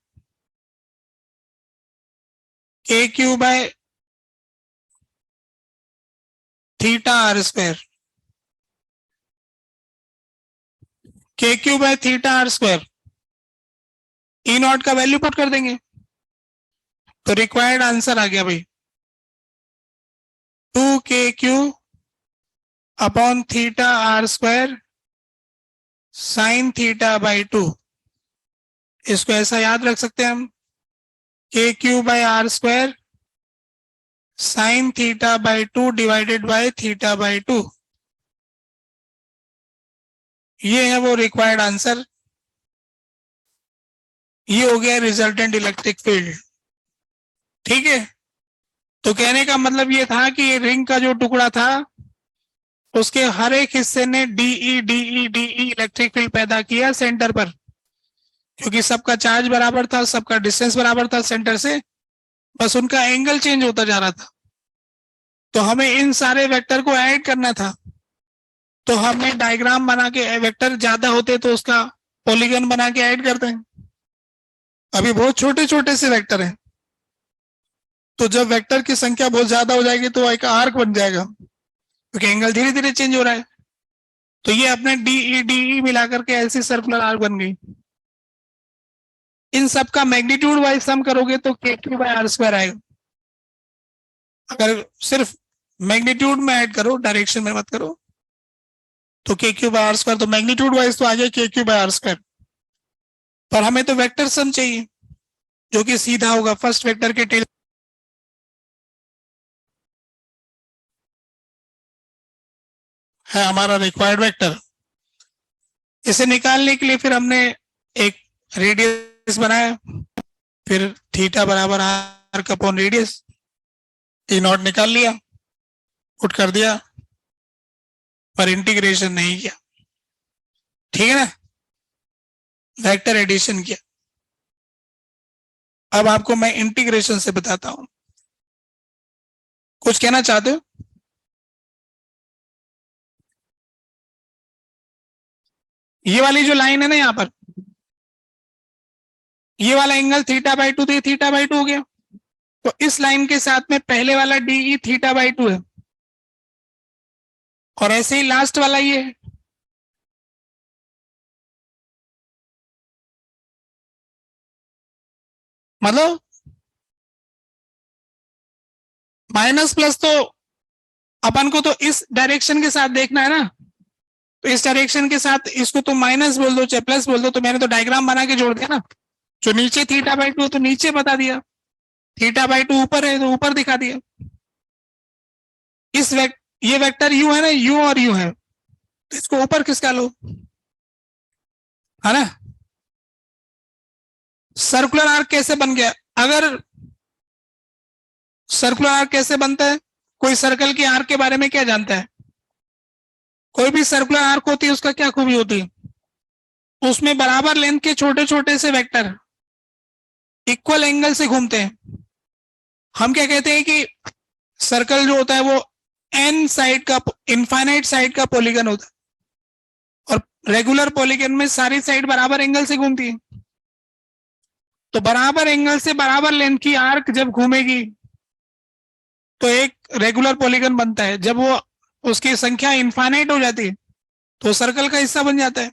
KQ/θR²। KQ/θR²। E0 का वैल्यू पुट कर देंगे तो रिक्वायर्ड आंसर आ गया भाई 2KQ अपॉन θR² साइन θ/2। इसको ऐसा याद रख सकते हैं हम, KQ/R² साइन θ/2 डिवाइडेड बाय θ/2। ये है वो रिक्वायर्ड आंसर। ये हो गया रिजल्टेंट इलेक्ट्रिक फील्ड। ठीक है। तो कहने का मतलब ये था कि ये रिंग का जो टुकड़ा था उसके हर एक हिस्से ने D E D E D E electric field पैदा किया सेंटर पर, क्योंकि सबका चार्ज बराबर था, सबका डिस्टेंस बराबर था सेंटर से, बस उनका एंगल चेंज होता जा रहा था। तो हमें इन सारे वेक्टर को ऐड करना था। तो हमने डायग्राम बना के, वेक्टर ज्यादा होते तो उसका पॉलीगन बना के ऐड करते हैं। अभी बहुत छोटे छोटे से वेक्टर हैं, तो जब वेक्टर की संख्या बहुत ज्यादा हो जाएगी तो एक आर्क बन जाएगा, क्योंकि एंगल धीरे धीरे चेंज हो रहा है। तो ये अपने डीई डीई मिलाकर के ऐसी सर्कुलर आर्क बन गई। इन सब का मैग्नीट्यूड वाइज सम करोगे तो KQ/R² आएगा। अगर सिर्फ मैग्नीट्यूड में ऐड करो, डायरेक्शन में मत करो, तो KQ/R²। तो मैग्नीट्यूड वाइज तो आ गया KQ/R², पर हमें तो वेक्टर सम चाहिए जो कि सीधा होगा फर्स्ट वेक्टर के टेल। है हमारा रिक्वायर्ड वेक्टर। इसे निकालने के लिए फिर हमने एक रेडियस बनाया, फिर थीटा बराबर आर्क अपॉन रेडियस, E0 निकाल लिया, पुट कर दिया, पर इंटीग्रेशन नहीं किया। ठीक है ना, वेक्टर एडिशन किया। अब आपको मैं इंटीग्रेशन से बताता हूं। कुछ कहना चाहते हो? ये वाली जो लाइन है ना यहां पर, ये वाला एंगल θ/2 तो θ/2 हो गया। तो इस लाइन के साथ में पहले वाला DE θ/2 है, और ऐसे ही लास्ट वाला ये है। मतलब माइनस प्लस तो अपन को तो इस डायरेक्शन के साथ देखना है ना। तो इस डायरेक्शन के साथ इसको तो माइनस बोल दो चाहे प्लस बोल दो, तो मैंने तो डायग्राम बना के जोड़ दिया ना। जो नीचे θ/2 तो नीचे बता दिया, θ/2 ऊपर है तो ऊपर दिखा दिया। ये वेक्टर यू है ना, यू और यू है, तो इसको ऊपर खिसका लो, है ना। सर्कुलर आर्क कैसे बन गया? अगर सर्कुलर आर्क कैसे बनता है, कोई सर्कल के आर्क के बारे में क्या जानता है? कोई भी सर्कुलर आर्क होती है उसका क्या खूबी होती है? उसमें बराबर लेंथ के छोटे छोटे से वेक्टर इक्वल एंगल से घूमते हैं। हम क्या कहते हैं कि सर्कल जो होता है वो एन साइड का, इनफाइनाइट साइड का पॉलीगन होता है, और रेगुलर पॉलीगन में सारी साइड बराबर एंगल से घूमती है। तो बराबर एंगल से बराबर लेंथ की आर्क जब घूमेगी तो एक रेगुलर पॉलीगन बनता है। जब वो उसकी संख्या इनफाइनाइट हो जाती है तो सर्कल का हिस्सा बन जाता है।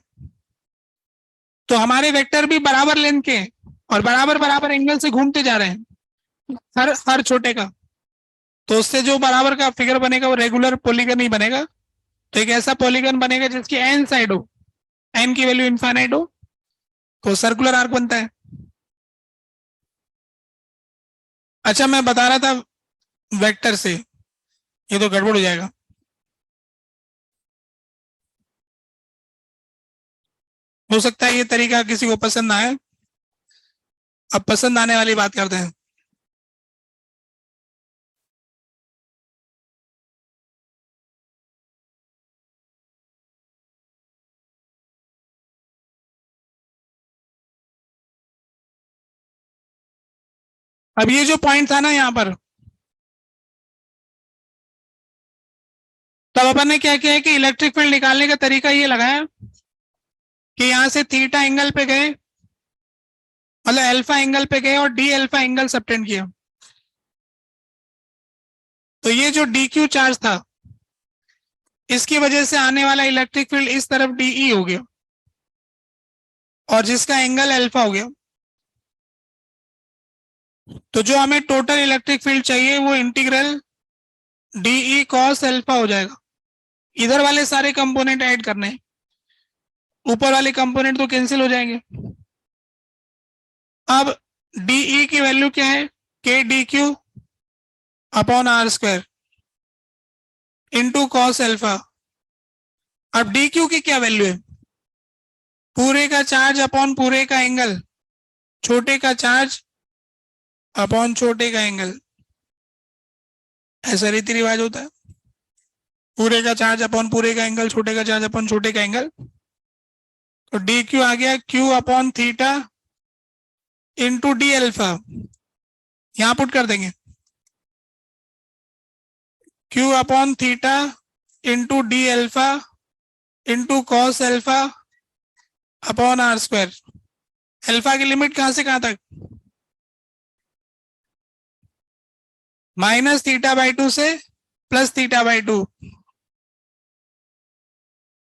तो हमारे वेक्टर भी बराबर लेंथ के और बराबर बराबर एंगल से घूमते जा रहे हैं हर छोटे का। तो उससे जो बराबर का फिगर बनेगा वो रेगुलर पॉलीगन ही बनेगा। तो एक ऐसा पॉलीगन बनेगा जिसकी एन साइड हो, एन की वैल्यू इनफाइनाइट हो, तो सर्कुलर आर्क बनता है। अच्छा, मैं बता रहा था वेक्टर से, ये तो गड़बड़ हो जाएगा। हो सकता है ये तरीका किसी को पसंद ना आए। अब पसंद आने वाली बात करते हैं। अब ये जो पॉइंट था ना यहाँ पर, तब अपन ने क्या किया है कि इलेक्ट्रिक फील्ड निकालने का तरीका ये लगाया कि यहां से थीटा एंगल पे गए, मतलब अल्फा एंगल पे गए और डी अल्फा एंगल सबटेंड किया। तो ये जो डी क्यू चार्ज था, इसकी वजह से आने वाला इलेक्ट्रिक फील्ड इस तरफ डीई हो गया, और जिसका एंगल अल्फा हो गया। तो जो हमें टोटल इलेक्ट्रिक फील्ड चाहिए वो इंटीग्रल डीई कॉस अल्फा हो जाएगा। इधर वाले सारे कंपोनेंट ऐड करने हैं, ऊपर वाले कंपोनेंट तो कैंसिल हो जाएंगे। अब डीई की वैल्यू क्या है, के D Q upon R square into cos alpha. अब डी क्यू की क्या वैल्यू है, पूरे का चार्ज अपॉन पूरे का एंगल, छोटे का चार्ज अपॉन छोटे का एंगल। ऐसा रीति रिवाज होता है, पूरे का चार्ज अपॉन पूरे का एंगल, छोटे का चार्ज अपॉन छोटे का एंगल। तो डी क्यू आ गया Q upon theta into D alpha, यहां पुट कर देंगे Q upon theta into D alpha into cos alpha upon R square. Alpha की लिमिट कहां से कहां तक, माइनस थीटा बाई 2 से plus theta by 2,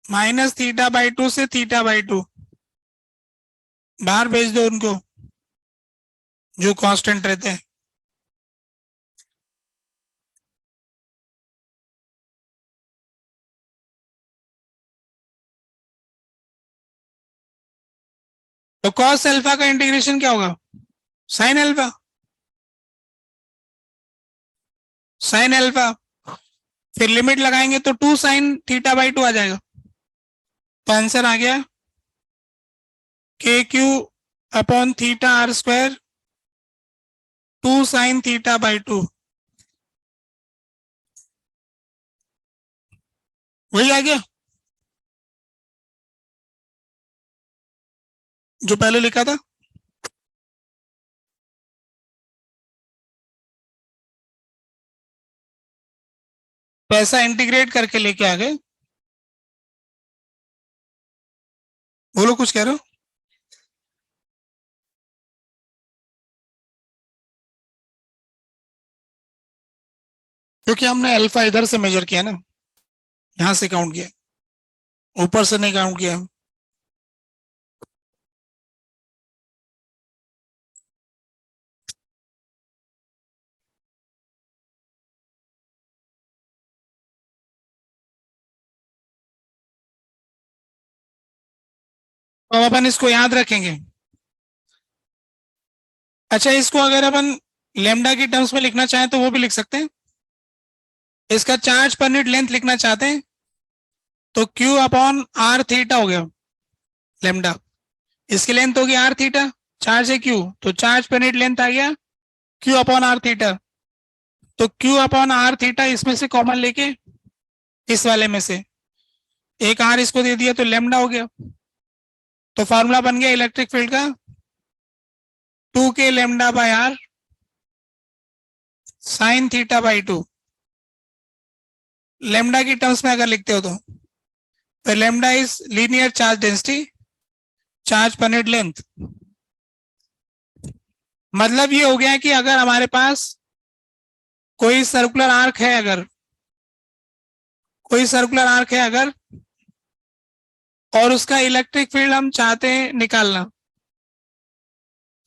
minus theta by 2 से थीटा बाई 2। बाहर भेज दो उनको जो कांस्टेंट रहते हैं। तो कॉस अल्फा का इंटीग्रेशन क्या होगा, साइन अल्फा, साइन अल्फा। फिर लिमिट लगाएंगे तो 2 साइन थीटा बाई 2 आ जाएगा। तो आंसर आ गया K Q upon theta R square 2 sine theta by 2। वही आ गया जो पहले लिखा था। पैसा इंटीग्रेट करके लेके आ गए। बोलो, कुछ कह रहे हो। क्योंकि हमने अल्फा इधर से मेजर किया ना, यहां से काउंट किया, ऊपर से नहीं काउंट किया। तो अब अपन इसको याद रखेंगे। अच्छा, इसको अगर अपन लेमडा की टर्म्स में लिखना चाहें तो वो भी लिख सकते हैं। इसका चार्ज पर यूनिट लेंथ लिखना चाहते हैं तो क्यू अपॉन आर थीटा हो गया लेमडा। इसकी लेंथ होगी आर थीटा, चार्ज है क्यू, तो चार्ज पर यूनिट लेंथ आ गया क्यू अपॉन आर थीटा। तो क्यू अपॉन आर थीटा इसमें से कॉमन लेके, इस वाले में से एक आर इसको दे दिया तो लेमडा हो गया। तो फॉर्मूला बन गया इलेक्ट्रिक फील्ड का 2k lambda by R sine theta by 2। Lambda की टर्म्स में अगर लिखते हो तो lambda is linear charge density charge पर यूनिट लेंथ। मतलब ये हो गया कि अगर हमारे पास कोई सर्कुलर आर्क है, अगर कोई सर्कुलर आर्क है अगर, और उसका इलेक्ट्रिक फील्ड हम चाहते हैं निकालना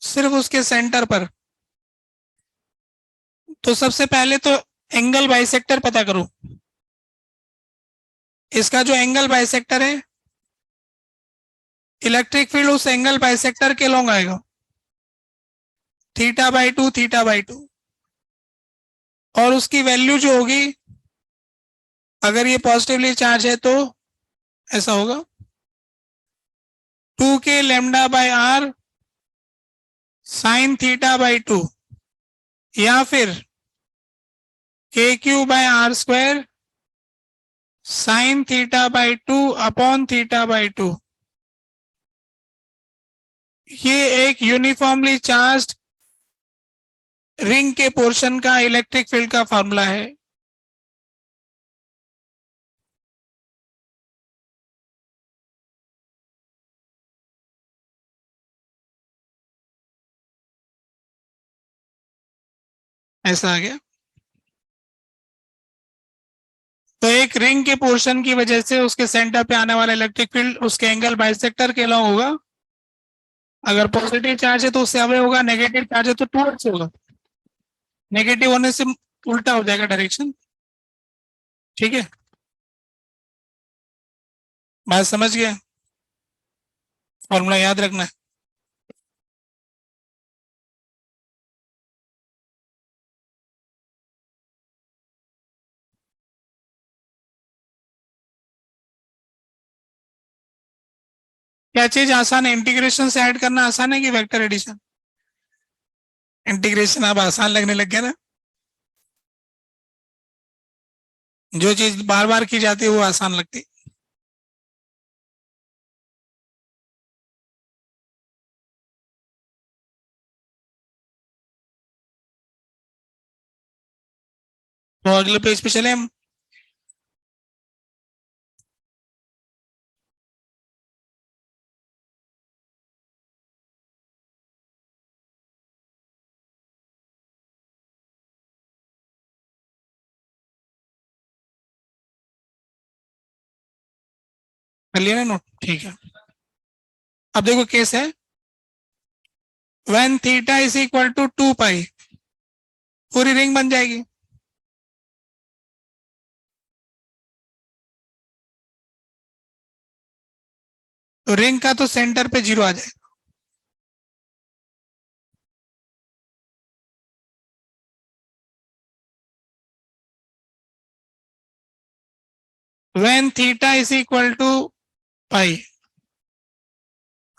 सिर्फ उसके सेंटर पर, तो सबसे पहले तो एंगल बाइसेक्टर पता करो। इसका जो एंगल बाइसेक्टर है, इलेक्ट्रिक फील्ड उस एंगल बाइसेक्टर के लॉन्ग आएगा, θ/2 θ/2, और उसकी वैल्यू जो होगी, अगर ये पॉजिटिवली चार्ज है तो ऐसा होगा 2k λ/r sin θ/2, या फिर kq/r² sin θ/2 अपॉन θ/2। ये एक यूनिफॉर्मली चार्ज्ड रिंग के पोर्शन का इलेक्ट्रिक फील्ड का फॉर्मूला है। ऐसा आ गया। तो एक रिंग के पोर्शन की वजह से उसके सेंटर पे आने वाला इलेक्ट्रिक फील्ड उसके एंगल बाइसेक्टर के लॉन्ग होगा। अगर पॉजिटिव चार्ज है तो उससे अवे होगा, नेगेटिव चार्ज है तो टूवर्ड्स होगा। नेगेटिव होने से उल्टा हो जाएगा डायरेक्शन। ठीक है, बात समझ गया? फॉर्मूला याद रखना है। क्या चीज आसान है? इंटीग्रेशन से ऐड करना आसान है कि वेक्टर एडिशन? इंटीग्रेशन अब आसान लगने लग गया ना। जो चीज बार बार की जाती है वो आसान लगती है। तो अगले पेज पे चले हम। कर लिया ना नोट? ठीक है। अब देखो केस है when theta is equal to 2π, पूरी रिंग बन जाएगी। तो रिंग का तो सेंटर पे 0 आ जाएगा। when theta is equal to π,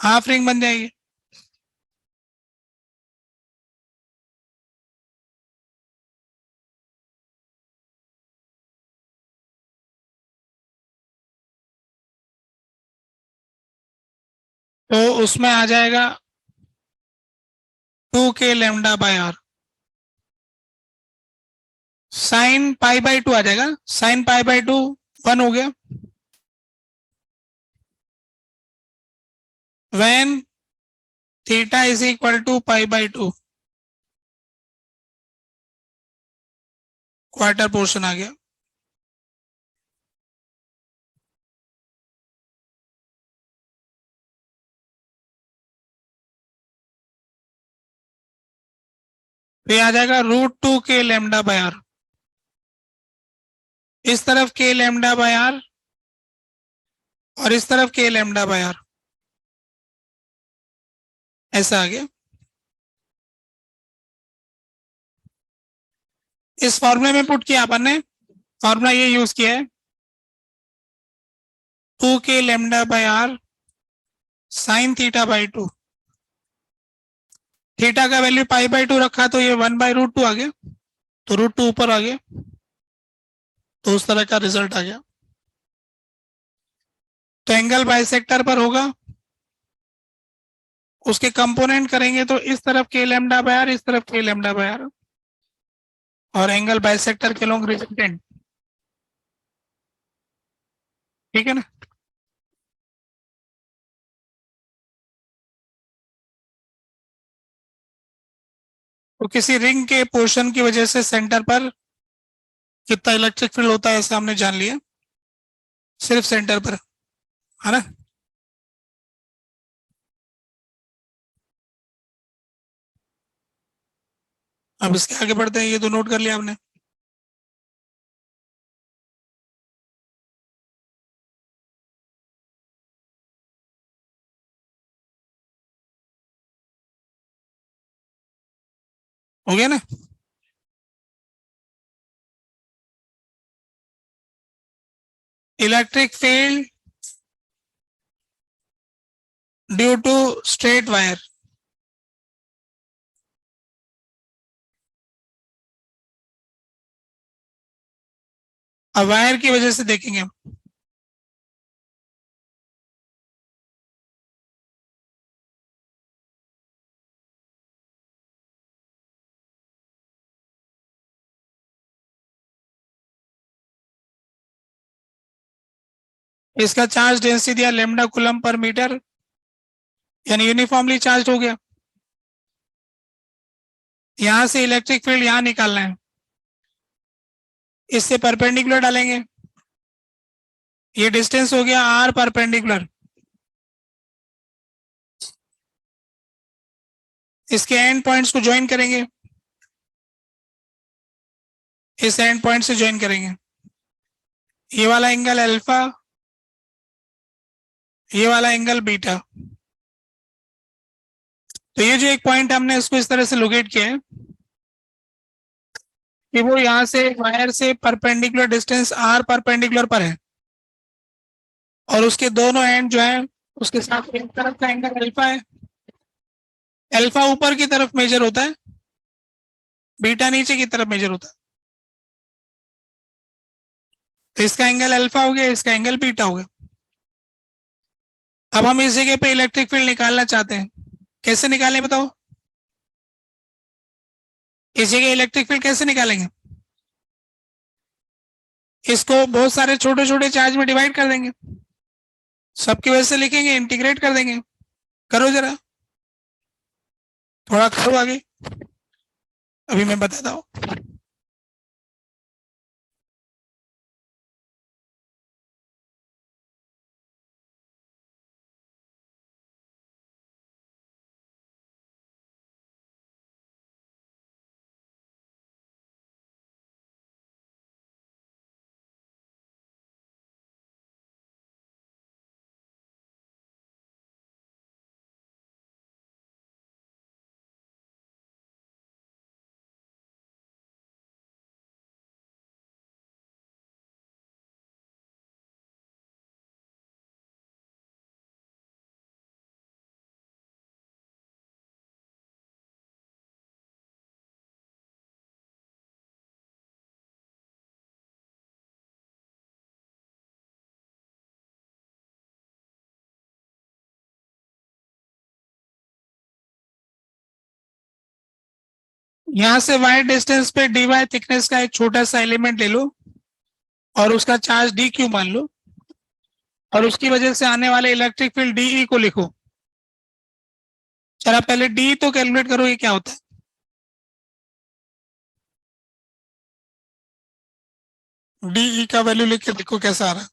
half ring बन जाएगी। तो उसमें आ जाएगा 2k λ/r साइन π/2 आ जाएगा। साइन π/2 1 हो गया। when theta is equal to π/2, quarter portion आ गया। तो ये आ जाएगा √2k λ/r। इस तरफ k λ/r और इस तरफ k λ/r, ऐसा आ गया। इस फॉर्मूले में पुट किया अपन ने, फॉर्मूला ये यूज किया है 2k λ/r साइन θ/2। थीटा का वैल्यू π/2 रखा तो ये 1/√2 आ गया, तो √2 ऊपर आ गया, तो उस तरह का रिजल्ट आ गया। तो एंगल बाइसेक्टर पर होगा, उसके कंपोनेंट करेंगे तो इस तरफ k λ/r, इस तरफ k λ/r, और एंगल बाइसेक्टर के लॉन्ग रिजल्टेंट। ठीक है ना। तो किसी रिंग के पोर्शन की वजह से सेंटर पर कितना इलेक्ट्रिक फील्ड होता है ऐसा हमने जान लिया, सिर्फ सेंटर पर, है ना। अब इसके आगे बढ़ते हैं, ये तो नोट कर लिया आपने। हो गया ना। Electric field due to straight wire. अब वायर की वजह से देखेंगे हम। इसका चार्ज डेंसिटी दिया लेमडा कूलम पर मीटर, यानी यूनिफॉर्मली चार्ज हो गया। यहां से इलेक्ट्रिक फील्ड यहां निकालना है, इससे परपेंडिकुलर डालेंगे। ये डिस्टेंस हो गया आर परपेंडिकुलर। इसके एंड पॉइंट्स को ज्वाइन करेंगे, इस एंड पॉइंट से ज्वाइन करेंगे। ये वाला एंगल अल्फा, ये वाला एंगल बीटा। तो ये जो एक पॉइंट हमने इसको इस तरह से लोकेट किया है कि वो यहां से वायर से परपेंडिकुलर डिस्टेंस आर परपेंडिकुलर पर है, और उसके दोनों एंड जो है उसके साथ एक तरफ का एंगल अल्फा है। अल्फा ऊपर की तरफ मेजर होता है, बीटा नीचे की तरफ मेजर होता है। तो इसका एंगल अल्फा हो गया, इसका एंगल बीटा हो गया। अब हम इस जगह पे इलेक्ट्रिक फील्ड निकालना चाहते हैं, कैसे निकालें बताओ। इस जगह इलेक्ट्रिक फील्ड कैसे निकालेंगे। इसको बहुत सारे छोटे छोटे चार्ज में डिवाइड कर देंगे, सबकी वजह से लिखेंगे, इंटीग्रेट कर देंगे। करो जरा, थोड़ा करो आगे, अभी मैं बताता हूँ। यहां से वाई डिस्टेंस पे डी वाई थिकनेस का एक छोटा सा एलिमेंट ले लो और उसका चार्ज डी क्यू मान लो, और उसकी वजह से आने वाले इलेक्ट्रिक फील्ड डीई को लिखो। चला पहले डी तो कैलकुलेट करो, ये क्या होता है। डीई का वैल्यू लिख के देखो कैसा आ रहा है।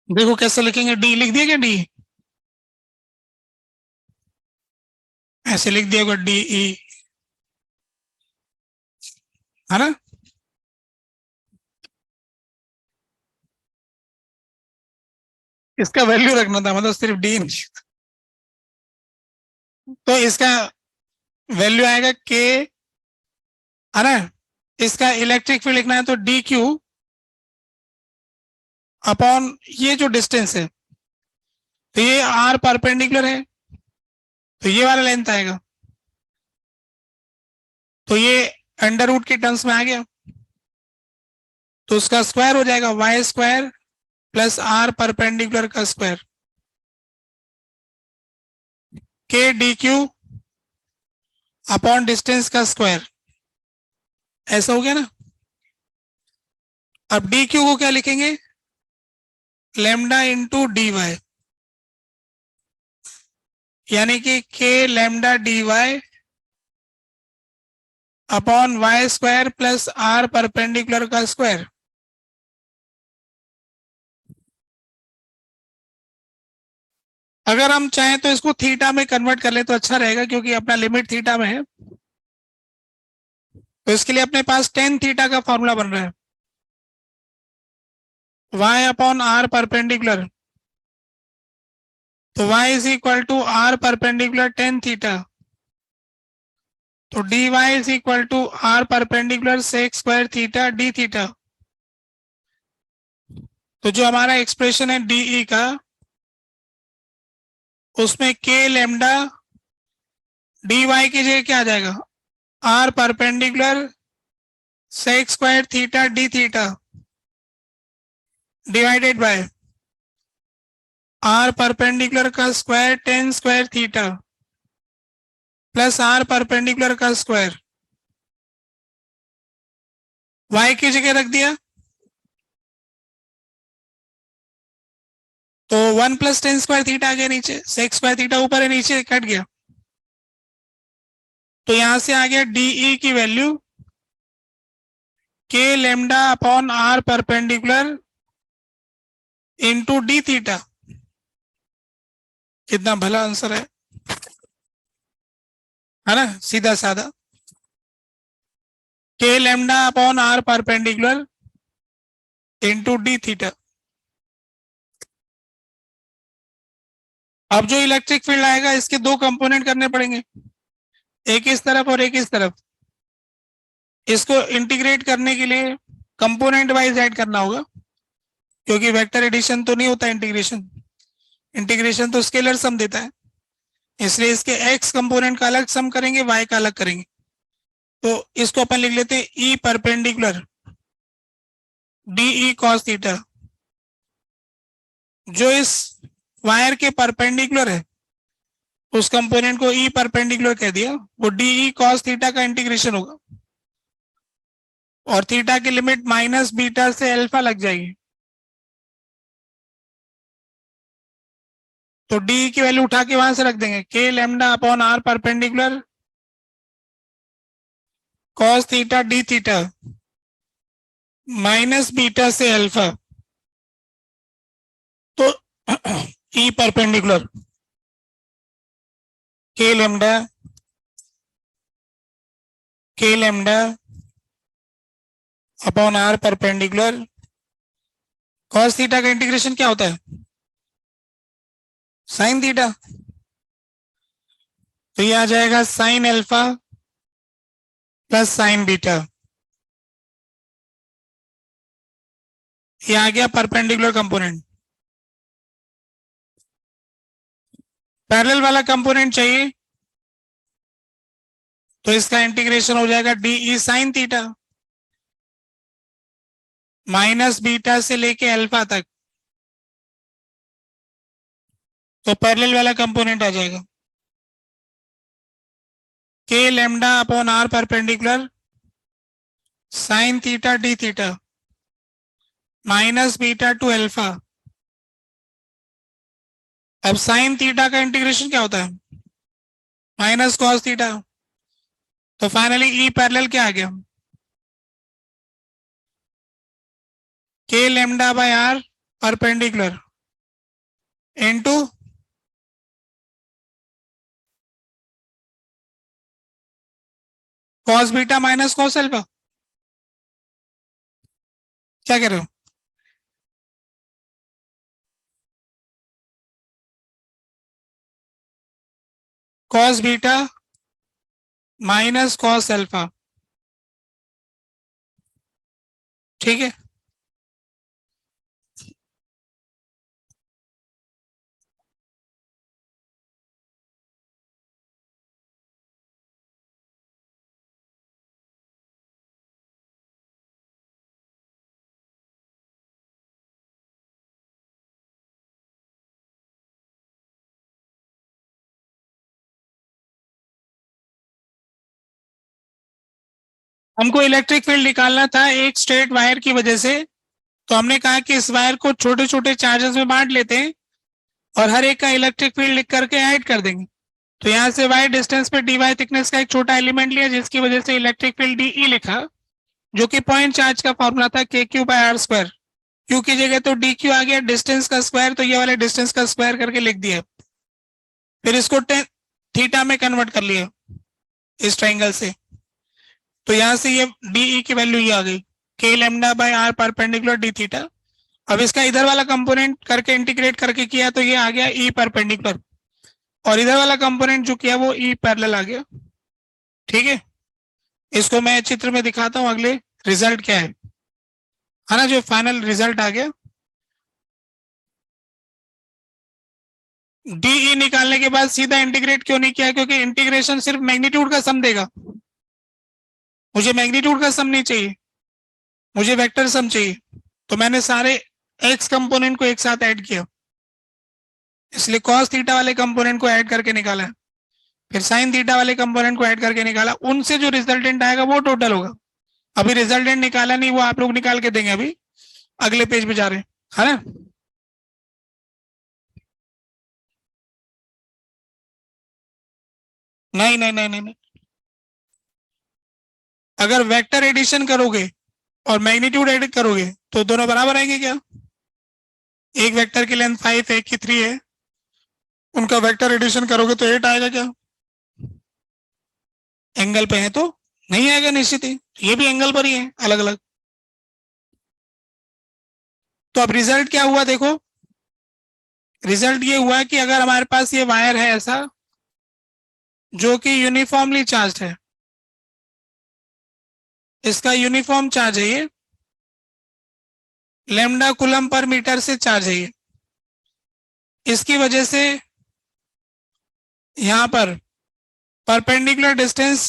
देखो कैसे लिखेंगे, डी लिख दिया क्या, डी ऐसे लिख दिया होगा, डी ई, है ना। इसका वैल्यू रखना था, मतलब सिर्फ डी नहीं। तो इसका वैल्यू आएगा के, है ना। इसका इलेक्ट्रिक फील्ड लिखना है तो डी क्यू अपॉन ये जो डिस्टेंस है, तो ये आर परपेंडिकुलर है, तो ये वाला लेंथ आएगा, तो ये अंडर रूट के टर्म्स में आ गया, तो उसका स्क्वायर हो जाएगा Y square plus are perpendicular का स्क्वायर, के डी क्यू अपॉन डिस्टेंस का स्क्वायर, ऐसा हो गया ना। अब डी क्यू को क्या लिखेंगे, लेमडा इंटू डी वाई, यानी कि K lambda D Y upon Y square plus are perpendicular का स्क्वायर। अगर हम चाहें तो इसको थीटा में कन्वर्ट कर ले तो अच्छा रहेगा, क्योंकि अपना लिमिट थीटा में है, तो इसके लिए अपने पास टेन थीटा का फॉर्मूला बन रहा है, y अपॉन आर परपेंडिकुलर, तो y is equal to r perpendicular tan theta, तो d y is equal to r perpendicular sec square theta D theta. तो जो हमारा एक्सप्रेशन है डीई का, उसमें के लेमडा डी वाई की जगह क्या आ जाएगा, r perpendicular sec square theta D theta divided by are perpendicular का square tan square theta plus are perpendicular का स्क्वायर, y की जगह रख दिया, तो one plus tan square theta आ गया नीचे, सेक स्क्वायर थीटा ऊपर है, नीचे कट गया, तो यहां से आ गया डीई की value K lambda upon are perpendicular into D theta. कितना भला आंसर है ना, सीधा साधा, K lambda upon are perpendicular into D theta. अब जो इलेक्ट्रिक फील्ड आएगा, इसके दो कंपोनेंट करने पड़ेंगे, एक इस तरफ और एक इस तरफ। इसको इंटीग्रेट करने के लिए कंपोनेंट वाइज ऐड करना होगा, क्योंकि वेक्टर एडिशन तो नहीं होता इंटीग्रेशन, इंटीग्रेशन तो स्केलर सम देता है, इसलिए इसके एक्स कंपोनेंट का अलग सम करेंगे, वाई का अलग करेंगे। तो इसको अपन लिख लेते हैं E perpendicular D E cos theta, जो इस वायर के परपेंडिकुलर है उस कंपोनेंट को ई परपेंडिकुलर कह दिया, वो डी ई कॉस थीटा का इंटीग्रेशन होगा, और थीटा की लिमिट माइनस बीटा से अल्फा लग जाएगी, तो डी की वैल्यू उठा के वहां से रख देंगे, K lambda upon are perpendicular cos theta D theta minus beta से अल्फा, तो E perpendicular K lambda upon are perpendicular cos theta का इंटीग्रेशन क्या होता है, साइन थीटा, तो ये आ जाएगा sine alpha plus sine beta, ये आ गया परपेंडिकुलर कंपोनेंट। पैरेलल वाला कंपोनेंट चाहिए, तो इसका इंटीग्रेशन हो जाएगा D E sine theta minus beta से लेके अल्फा तक, तो पैरेलल वाला कंपोनेंट आ जाएगा K lambda upon are perpendicular sine theta D theta minus beta to alpha. अब साइन थीटा का इंटीग्रेशन क्या होता है, माइनस कॉस थीटा, तो फाइनली ई पैरेलल क्या आ गया, K lambda by are perpendicular into cos beta minus cos alpha. क्या कह रहे हो? Cos beta minus cos alpha, ठीक है। हमको इलेक्ट्रिक फील्ड निकालना था एक स्ट्रेट वायर की वजह से, तो हमने कहा कि इस वायर को छोटे छोटे चार्जेस में बांट लेते हैं और हर एक का इलेक्ट्रिक फील्ड लिख करके ऐड कर देंगे। तो यहाँ से वाई डिस्टेंस पे डी वाई थिकनेस का एक छोटा एलिमेंट लिया, जिसकी वजह से इलेक्ट्रिक फील्ड डी ई लिखा, जो कि पॉइंट चार्ज का फॉर्मूला था K Q by are square. Q की जगह तो डी क्यू आ गया, डिस्टेंस का स्क्वायर, तो ये वाले डिस्टेंस का स्क्वायर करके लिख दिया। फिर इसको थीटा में कन्वर्ट कर लिया इस ट्राइंगल से, तो यहां से ये डी की वैल्यू ये आ गई K lambda by are perpendicular D theta. अब इसका इधर वाला कंपोनेंट करके इंटीग्रेट करके किया तो ये आ गया ई परपेंडिकुलर, और इधर वाला कंपोनेंट जो किया वो ई पैरेलल आ गया, ठीक है। इसको मैं चित्र में दिखाता हूं, अगले रिजल्ट क्या है ना, जो फाइनल रिजल्ट आ गया। डी निकालने के बाद सीधा इंटीग्रेट क्यों नहीं किया, क्योंकि इंटीग्रेशन सिर्फ मैग्नीट्यूड का सम देगा, मुझे मैग्नीट्यूड का सम नहीं चाहिए, मुझे वेक्टर सम चाहिए। तो मैंने सारे एक्स कंपोनेंट को एक साथ ऐड किया, इसलिए कॉस थीटा वाले कंपोनेंट को ऐड करके निकाला, फिर साइन थीटा वाले कंपोनेंट को ऐड करके निकाला, उनसे जो रिजल्टेंट आएगा वो टोटल होगा। अभी रिजल्टेंट निकाला नहीं, वो आप लोग निकाल के देंगे, अभी अगले पेज पे जा रहे हैं, है ना। नहीं नहीं नहीं नहीं, नहीं। अगर वेक्टर एडिशन करोगे और मैग्नीट्यूड एड करोगे तो दोनों बराबर आएंगे क्या? एक वेक्टर की लेंथ 5 है, एक की 3 है, उनका वेक्टर एडिशन करोगे तो 8 आएगा क्या? एंगल पे है तो नहीं आएगा निश्चित ही, ये भी एंगल पर ही है अलग अलग। तो अब रिजल्ट क्या हुआ देखो, रिजल्ट ये हुआ कि अगर हमारे पास ये वायर है ऐसा जो कि यूनिफॉर्मली चार्ज है, इसका यूनिफॉर्म चार्ज है ये, लेमडा कूलम पर मीटर से चार्ज है ये, इसकी वजह से यहां पर परपेंडिकुलर डिस्टेंस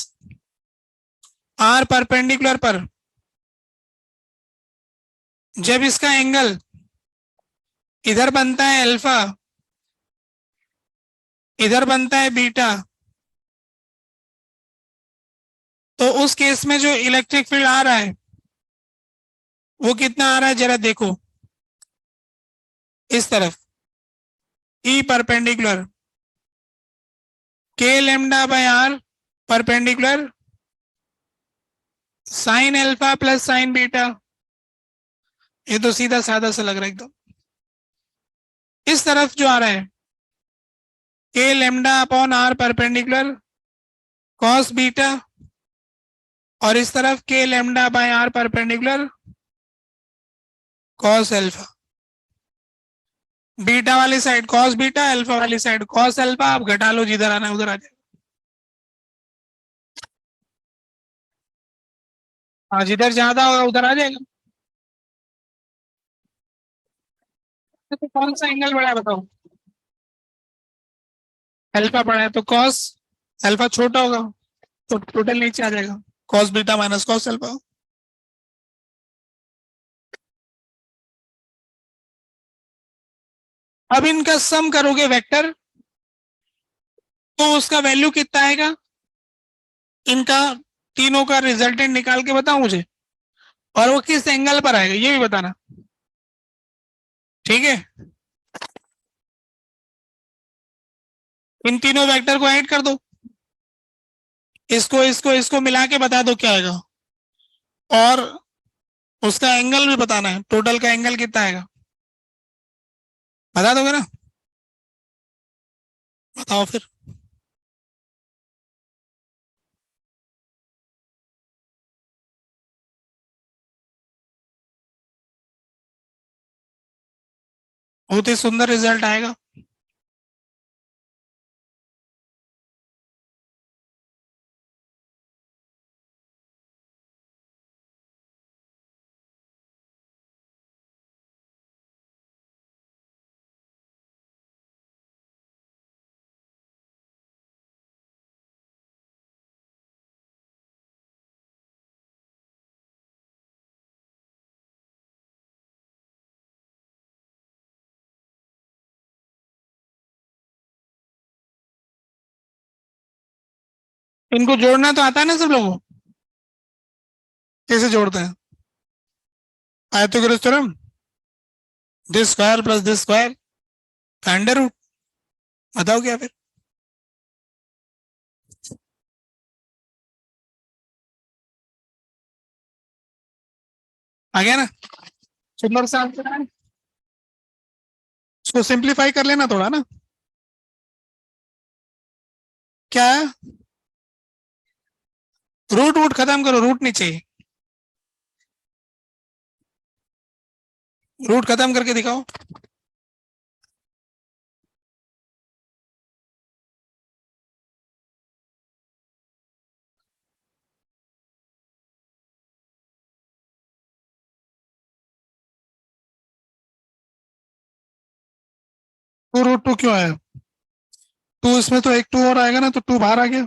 आर परपेंडिकुलर पर जब इसका एंगल इधर बनता है अल्फा, इधर बनता है बीटा, तो उस केस में जो इलेक्ट्रिक फील्ड आ रहा है वो कितना आ रहा है जरा देखो, इस तरफ E perpendicular K lambda by are perpendicular sine alpha plus sine beta. ये तो सीधा साधा सा लग रहा है एकदम। इस तरफ जो आ रहा है K lambda upon are perpendicular cos beta, और इस तरफ K lambda by are perpendicular cos alpha. Beta वाली साइड कॉस बीटा, अल्फा वाली साइड कॉस अल्फा। आप घटा लो, जिधर आना है उधर आ जाए। हाँ, जिधर ज्यादा होगा उधर आ जाएगा। तो कौन सा एंगल बड़ा है बताओ? अल्फा बड़ा है तो कॉस अल्फा छोटा होगा, तो टोटल नीचे आ जाएगा cos beta minus cos alpha. अब इनका सम करोगे वेक्टर तो उसका वैल्यू कितना आएगा, इनका तीनों का रिजल्टेंट निकाल के बताओ मुझे, और वो किस एंगल पर आएगा ये भी बताना, ठीक है। इन तीनों वेक्टर को ऐड कर दो, इसको इसको इसको मिला के बता दो क्या आएगा, और उसका एंगल भी बताना है, टोटल का एंगल कितना आएगा, बता दोगे ना। बताओ फिर। बहुत ही सुंदर रिजल्ट आएगा। इनको जोड़ना तो आता है ना सब लोगों को? कैसे जोड़ते हैं? Pythagoras theorem, this square plus this square का अंडर रूट। बताओ क्या फिर? आ गया ना? सुंदर सा आंसर है। इसको सिंप्लीफाई कर लेना थोड़ा ना। क्या है? रूट वूट खत्म करो, रूट नहीं चाहिए। रूट खत्म करके दिखाओ। टू रूट टू क्यों आया? टू इसमें तो एक टू और आएगा ना, तो टू बाहर आ गया।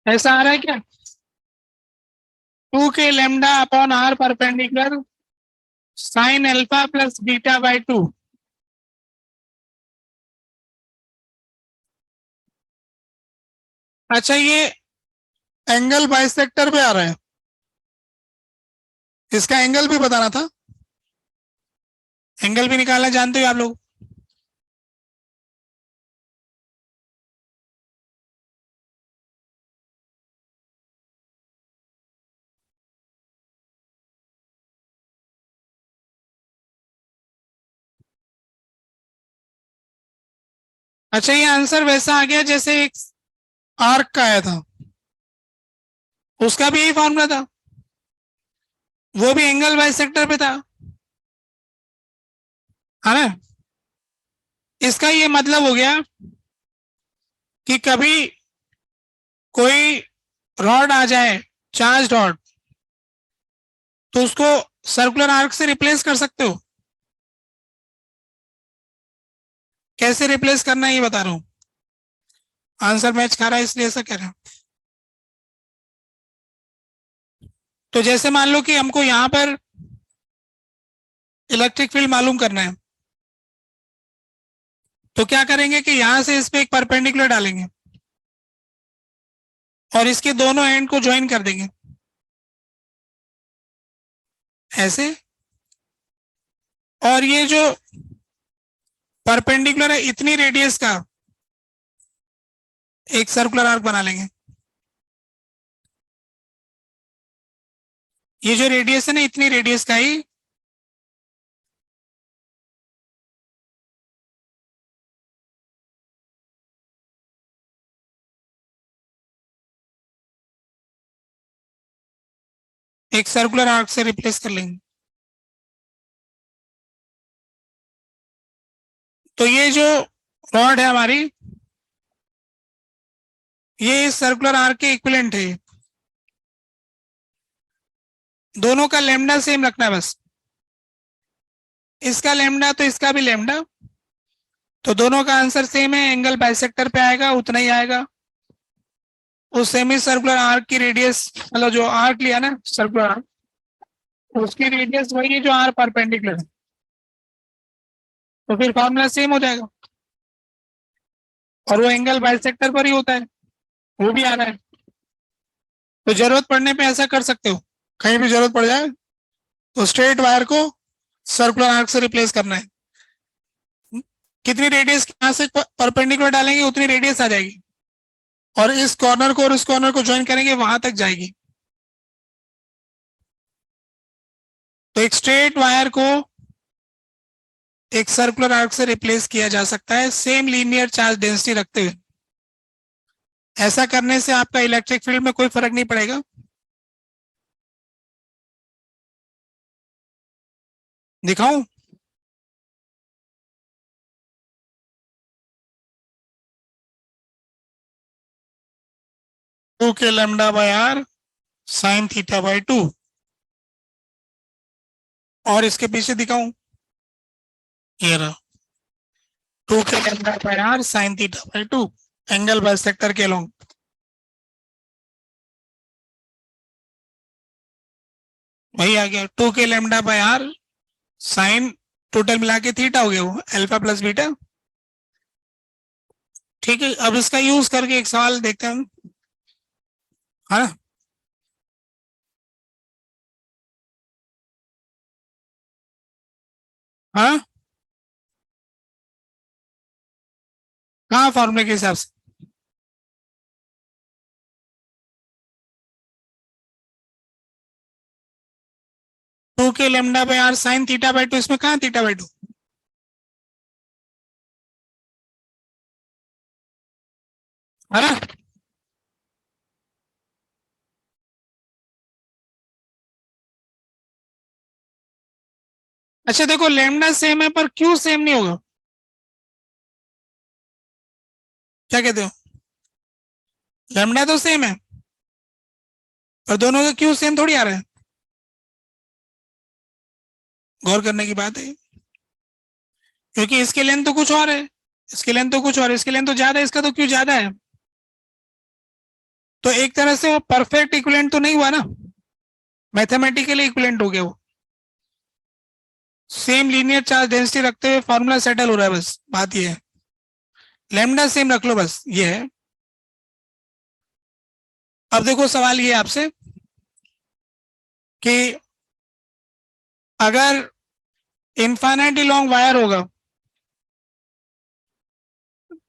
ऐसा आ रहा है क्या? Two K lambda upon are perpendicular sine alpha plus beta by two. अच्छा, ये एंगल बाइसेक्टर पे आ रहा है। इसका एंगल भी बताना था। एंगल भी निकालना जानते हो आप लोग? अच्छा, ये आंसर वैसा आ गया जैसे एक आर्क का आया था, उसका भी यही फॉर्मूला था, वो भी एंगल बाइसेक्टर पे था, है ना? इसका ये मतलब हो गया कि कभी कोई रॉड आ जाए, चार्ज रॉड, तो उसको सर्कुलर आर्क से रिप्लेस कर सकते हो। कैसे रिप्लेस करना है ये बता रहा हूं। आंसर मैच खा रहा है इसलिए ऐसा कह रहा हूं। तो जैसे मान लो कि हमको यहां पर इलेक्ट्रिक फील्ड मालूम करना है, तो क्या करेंगे कि यहां से इस पे एक परपेंडिकुलर डालेंगे और इसके दोनों एंड को ज्वाइन कर देंगे ऐसे। और ये जो परपेंडिकुलर है इतनी रेडियस का एक सर्कुलर आर्क बना लेंगे। ये जो रेडियस है ना, इतनी रेडियस का ही एक सर्कुलर आर्क से रिप्लेस कर लेंगे। तो ये जो रॉड है हमारी, ये इस सर्कुलर आर्क के इक्विवेलेंट है। दोनों का लेमडा सेम रखना है बस। इसका लेमडा तो इसका भी लेमडा, तो दोनों का आंसर सेम है, एंगल बाइसेक्टर पे आएगा उतना ही आएगा। उस सेमी सर्कुलर आर्क की रेडियस, मतलब जो आर्क लिया ना सर्कुलर आर्क, उसकी रेडियस वही है जो आर परपेंडिकुलर है, तो फिर फॉर्मूला सेम हो जाएगा। और वो एंगल बाइसेक्टर पर ही होता है, वो भी आ रहा है। तो जरूरत पड़ने पे ऐसा कर सकते हो, कहीं भी जरूरत पड़ जाए तो स्ट्रेट वायर को सर्कुलर आर्क से रिप्लेस करना है। कितनी रेडियस यहां से परपेंडिकुलर डालेंगे उतनी रेडियस आ जाएगी, और इस कॉर्नर को और इस कॉर्नर को ज्वाइन करेंगे वहां तक जाएगी। तो एक स्ट्रेट वायर को एक सर्कुलर आर्क से रिप्लेस किया जा सकता है सेम लीनियर चार्ज डेंसिटी रखते हुए। ऐसा करने से आपका इलेक्ट्रिक फील्ड में कोई फर्क नहीं पड़ेगा। दिखाऊं? Two K lambda by R sine theta by 2, और इसके पीछे दिखाऊं, ये रहा 2 K lambda by R sine theta by 2, angle bisector के अलोंग। वही आ गया 2 K lambda by R sine, total मिला के थीटा हो गया वो, अल्फा प्लस बीटा। ठीक है, अब इसका यूज करके एक सवाल देखते हैं हम, है ना। हाँ, कहाँ फॉर्मूले के हिसाब से? Two K lambda by R sine theta by 2, इसमें कहाँ थीटा बाय 2? है ना। अच्छा देखो, लेमडा सेम है पर क्यू सेम नहीं होगा, क्या कहते हो? लेमडा तो सेम है पर दोनों का क्यू सेम थोड़ी आ रहा है, गौर करने की बात है। क्योंकि इसके लेंथ तो कुछ और है, इसके लेंथ तो कुछ और है, इसके लेंथ तो ज्यादा है, इसका तो क्यू ज्यादा है। तो एक तरह से वो परफेक्ट इक्विवेलेंट तो नहीं हुआ ना, मैथमेटिकली इक्विवेलेंट हो गया वो। सेम लीनियर चार्ज डेंसिटी रखते हुए फॉर्मूला सेटल हो रहा है, बस बात ये है। लेमडा सेम रख लो, बस ये है। अब देखो सवाल ये आपसे कि अगर इन्फाइनाइटली लॉन्ग वायर होगा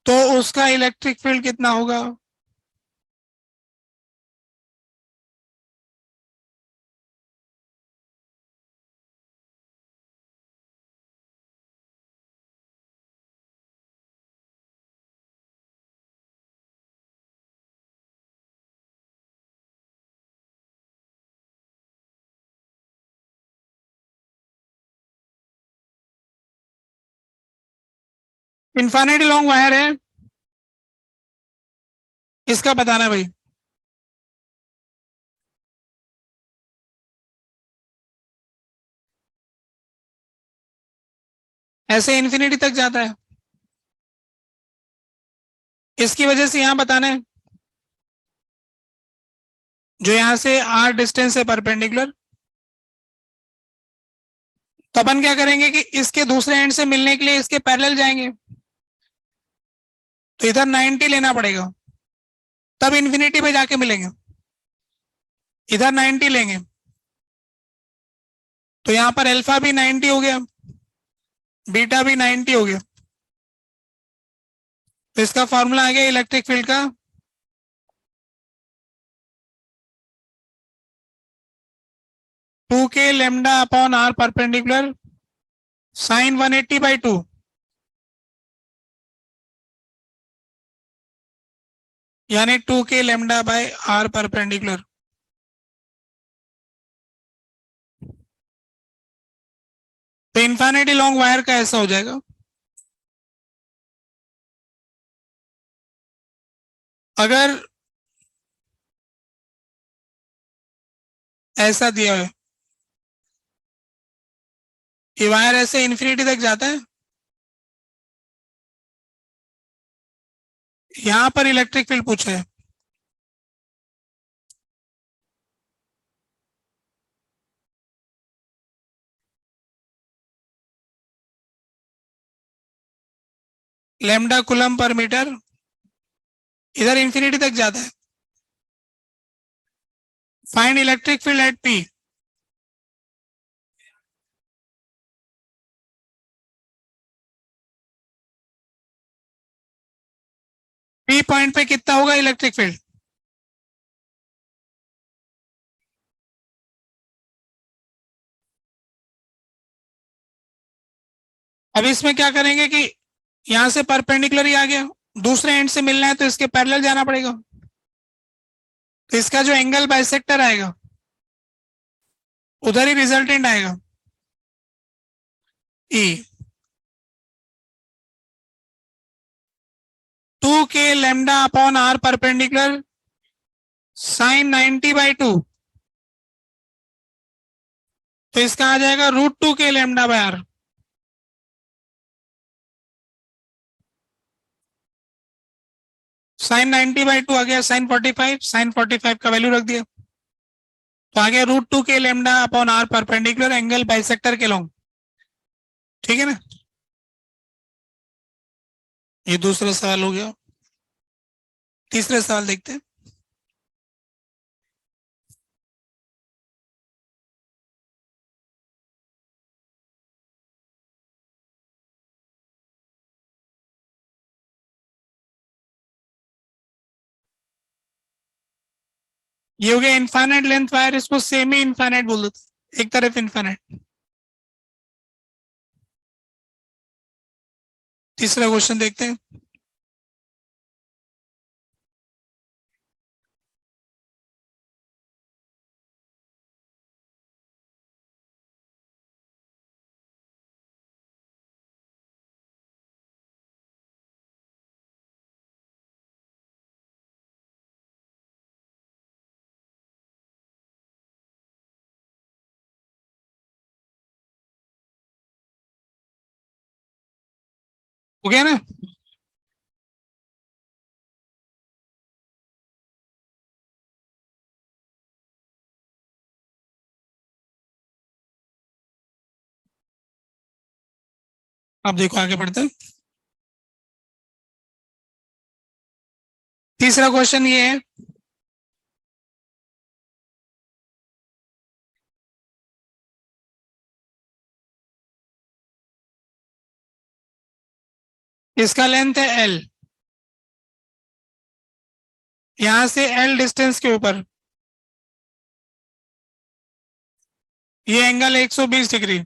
तो उसका इलेक्ट्रिक फील्ड कितना होगा? इन्फाइनाइटली लॉन्ग वायर है, इसका बताना भाई। ऐसे इन्फिनिटी तक जाता है, इसकी वजह से यहां बताना है जो यहां से आर डिस्टेंस है परपेंडिकुलर। तो अपन क्या करेंगे कि इसके दूसरे एंड से मिलने के लिए इसके पैरेलल जाएंगे, तो इधर 90 लेना पड़ेगा, तब इन्फिनिटी पे जाके मिलेंगे। इधर 90 लेंगे तो यहां पर अल्फा भी 90 हो गया, बीटा भी 90 हो गया। तो इसका फॉर्मूला आ गया इलेक्ट्रिक फील्ड का, two K lambda upon are perpendicular sine 180/2, यानी 2 K lambda by are perpendicular. तो इन्फिनिटी लॉन्ग वायर का ऐसा हो जाएगा। अगर ऐसा दिया है, ये वायर ऐसे इन्फिनिटी तक जाता है, यहां पर इलेक्ट्रिक फील्ड पूछा है। लैम्डा कूलम पर मीटर, इधर इंफिनिटी तक जाता है। Find electric field at P. P point पे कितना होगा इलेक्ट्रिक फील्ड? अब इसमें क्या करेंगे कि यहां से परपेंडिकुलर ही आ गया, दूसरे एंड से मिलना है तो इसके पैरेलल जाना पड़ेगा। तो इसका जो एंगल बाइसेक्टर आएगा उधर ही रिजल्टेंट आएगा E. 2k lambda upon are perpendicular sine 90/2। तो इसका आ जाएगा √2k lambda by R. Sine 90/2 आ गया साइन 45, साइन 45 का वैल्यू रख दिया, तो आ गया √2k lambda upon are perpendicular angle bisector के लॉन्ग। ठीक है ना, ये दूसरा सवाल हो गया। तीसरे सवाल देखते हैं। ये हो गया इनफाइनाइट लेंथ वायर, इसको सेमी इनफाइनाइट बोल देते, एक तरफ इनफाइनाइट। तीसरा क्वेश्चन देखते हैं। हो गया ना, अब देखो आगे बढ़ते हैं। तीसरा क्वेश्चन ये है, इसका लेंथ है एल, यहां से एल डिस्टेंस के ऊपर ये एंगल 120 डिग्री,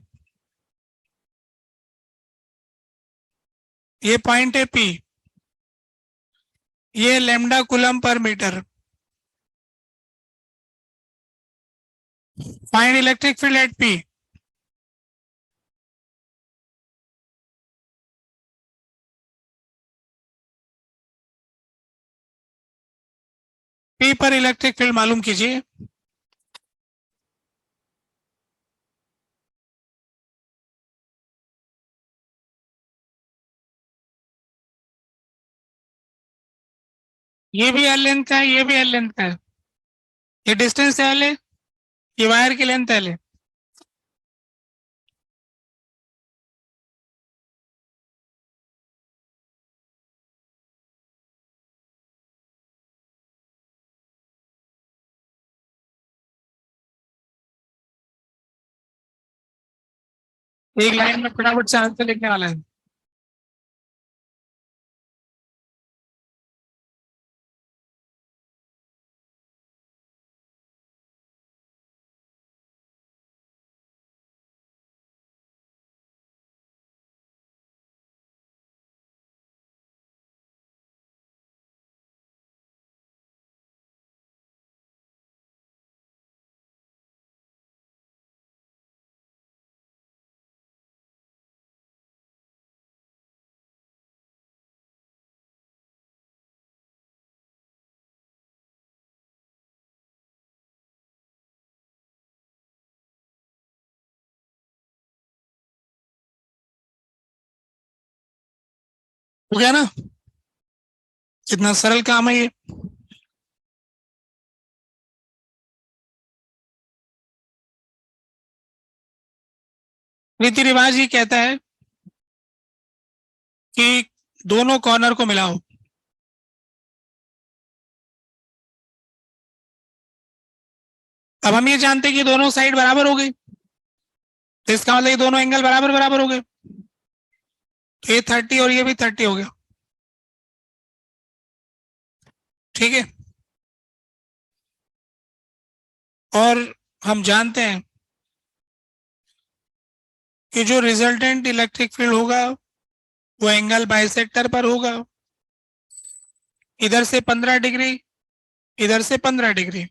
ये पॉइंट है पी, ये लैम्डा कूलम पर metre. Find electric field at P. P पर इलेक्ट्रिक फील्ड मालूम कीजिए। ये भी एल लेंथ है, ये भी एल लेंथ है, ये डिस्टेंस एल है, ये वायर की लेंथ एल है। एक लाइन में फटाफट से आंसर लिखने वाला है। हो गया ना, कितना सरल काम है ये। रीति रिवाज ये कहता है कि दोनों कॉर्नर को मिलाओ। अब हम ये जानते हैं कि दोनों साइड बराबर हो गई, तो इसका मतलब ये दोनों एंगल बराबर बराबर हो गए, तो ये 30 और ये भी 30 हो गया। ठीक है। और हम जानते हैं कि जो रिजल्टेंट इलेक्ट्रिक फील्ड होगा वो एंगल बाइसेक्टर पर होगा, इधर से 15 डिग्री, इधर से 15 डिग्री।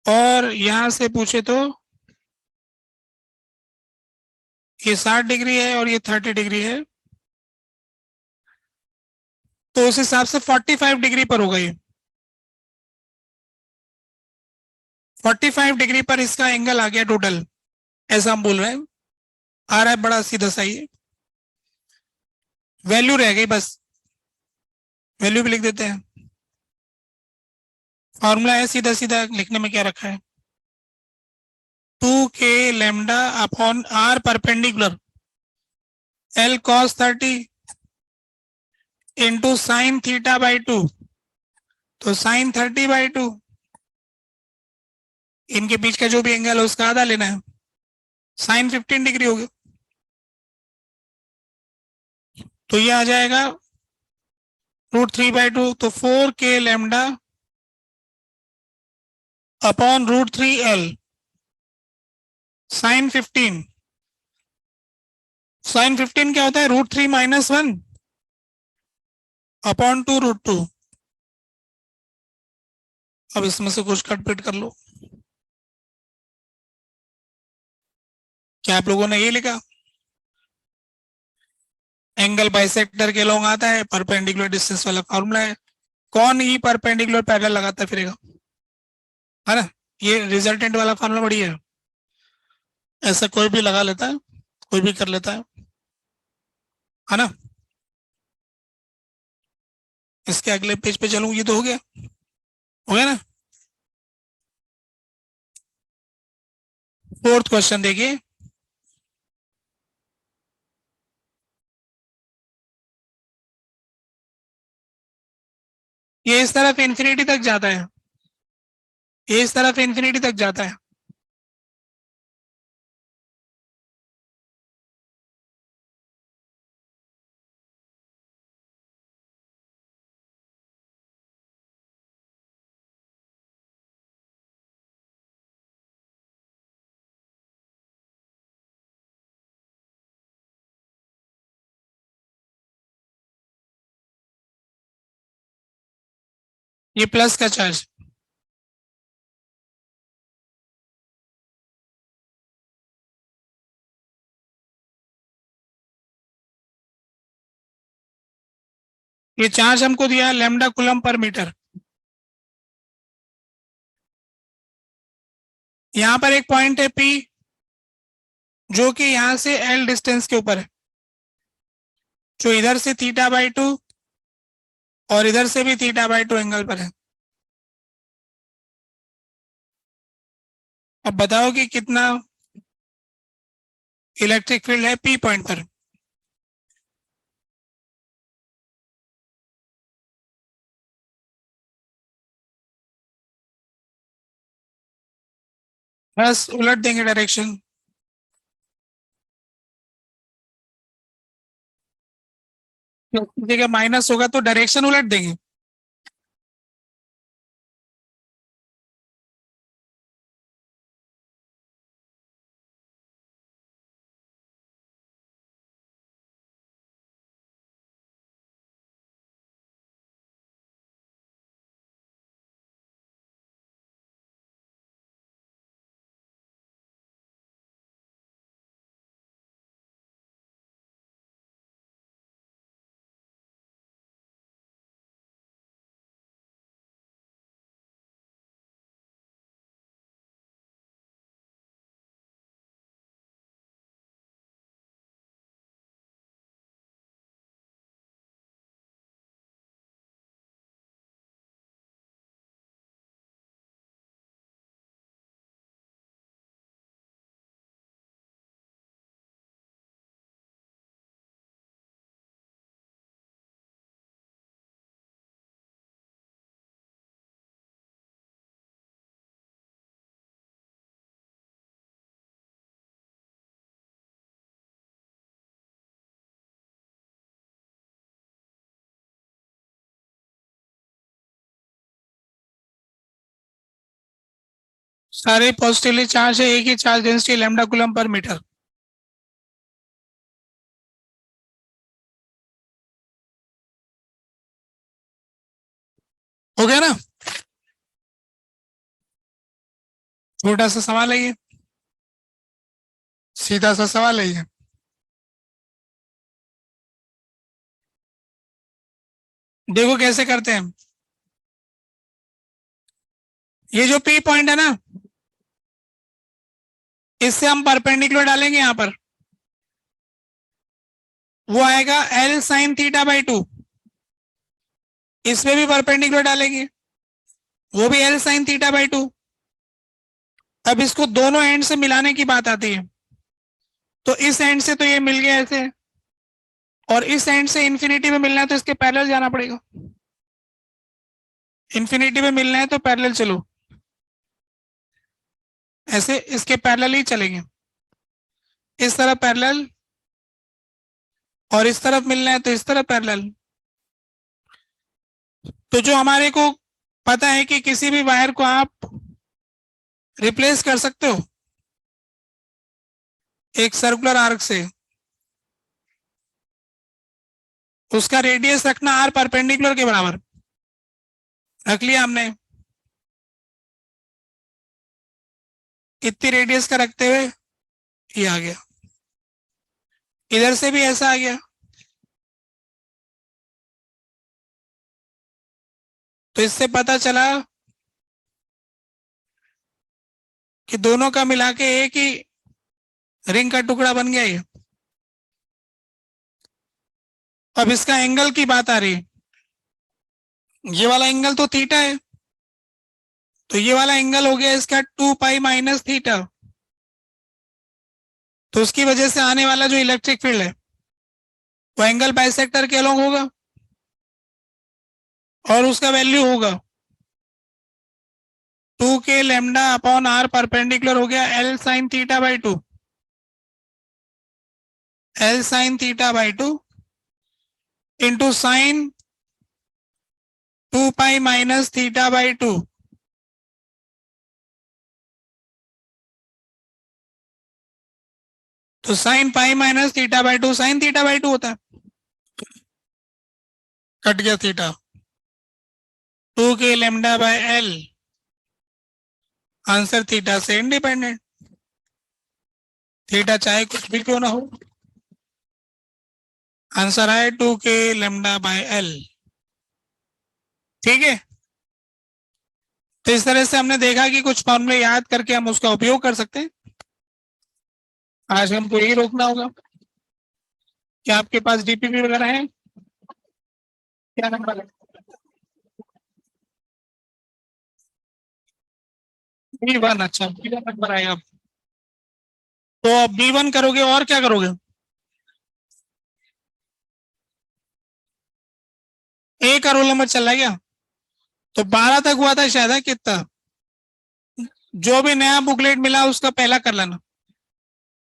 और यहां से पूछे तो ये 60 डिग्री है और ये 30 डिग्री है, तो उस हिसाब से 45 डिग्री पर होगा ये। 45 डिग्री पर इसका एंगल आ गया टोटल, ऐसा हम बोल रहे हैं। आ रहा है बड़ा सीधा सा, ये वैल्यू रह गई बस, वैल्यू भी लिख देते हैं। फॉर्मूला है, सीधा सीधा लिखने में क्या रखा है, 2k lambda upon r perpendicular l cos 30 into sine theta by 2, तो साइन 30/2, इनके बीच का जो भी एंगल है उसका आधा लेना है, साइन 15 डिग्री हो गया। तो ये आ जाएगा √3/2, तो 4k lambda upon √3l sign 15। Sign 15 क्या होता है, √3 - 1 अपॉन 2 √2। अब इसमें से कुछ कटपिट कर लो। क्या आप लोगों ने ये लिखा, एंगल बाइसेक्टर के लॉन्ग आता है, परपेंडिकुलर डिस्टेंस वाला फॉर्मूला है, कौन ई परपेंडिकुलर पैरेलल लगाता फिरेगा, है ना। ये रिजल्टेंट वाला फॉर्मूला बढ़िया है, ऐसा कोई भी लगा लेता है, कोई भी कर लेता है ना। इसके अगले पेज पे चलूँ, ये तो हो गया ना। फोर्थ क्वेश्चन देखिए, ये इस तरफ इंफिनिटी तक जाता है, ये इस तरफ इंफिनिटी तक जाता है। ये प्लस का चार्ज, ये चार्ज हमको दिया है लैम्डा कूलम पर मीटर। यहाँ पर एक पॉइंट है P, जो कि यहाँ से L डिस्टेंस के ऊपर है, जो इधर से θ/2 और इधर से भी θ/2 एंगल पर है। अब बताओ कि कितना इलेक्ट्रिक फील्ड है P पॉइंट पर। बस उलट देंगे डायरेक्शन, जगह माइनस होगा तो डायरेक्शन उलट देंगे। सारे पॉजिटिवली चार्ज है, एक ही चार्ज डेंसिटी लैम्डा कूलम पर मीटर। हो गया ना? छोटा सा सवाल है ये, सीधा सा सवाल है ये। देखो कैसे करते हैं। ये जो पी पॉइंट है ना, इससे हम परपेंडिकुलर डालेंगे यहां पर, वो आएगा एल साइन थीटा बाई 2। इसमें भी परपेंडिकुलर डालेंगे, वो भी एल साइन थीटा बाई 2। अब इसको दोनों एंड से मिलाने की बात आती है, तो इस एंड से तो ये मिल गया ऐसे, और इस एंड से इंफिनिटी में मिलना है तो इसके पैरेलल जाना पड़ेगा। इंफिनिटी में मिलना है तो पैरेलल चलो, ऐसे इसके पैरेलल ही चलेंगे, इस तरफ पैरेलल, और इस तरफ मिलना है तो इस तरफ पैरेलल। तो जो हमारे को पता है कि किसी भी वायर को आप रिप्लेस कर सकते हो एक सर्कुलर आर्क से, उसका रेडियस रखना आर परपेंडिकुलर के बराबर, रख लिया हमने। इतनी रेडियस का रखते हुए ये आ गया, इधर से भी ऐसा आ गया। तो इससे पता चला कि दोनों का मिला के एक ही रिंग का टुकड़ा बन गया ये। अब इसका एंगल की बात आ रही है, ये वाला एंगल तो थीटा है, तो ये वाला एंगल हो गया इसका 2 पाई माइनस थीटा। तो उसकी वजह से आने वाला जो इलेक्ट्रिक फील्ड है वो एंगल बाइसेक्टर के अलोंग होगा, और उसका वैल्यू होगा 2k lambda upon are perpendicular हो गया L sine theta by 2। L sine theta by 2 into sine 2 pi minus theta by 2। तो sine pi minus theta by 2 sine theta by 2 होता है, कट गया theta. 2k lambda by L, answer theta से independent, theta चाहे कुछ भी क्यों ना हो, आंसर है 2k लैम्डा बाई एल। ठीक है, तो इस तरह से हमने देखा कि कुछ फॉर्मूले याद करके हम उसका उपयोग कर सकते हैं। आज हमको यही रोकना होगा। क्या आपके पास डीपीपी वगैरह है? क्या नंबर है? B1। अच्छा, B1 नंबर आएगा अब। तो अब B1 करोगे और क्या करोगे? A का रोल नंबर चल रहा है क्या? तो 12 तक हुआ था शायद, है कितना? जो भी नया बुकलेट मिला उसका पहला कर लेना,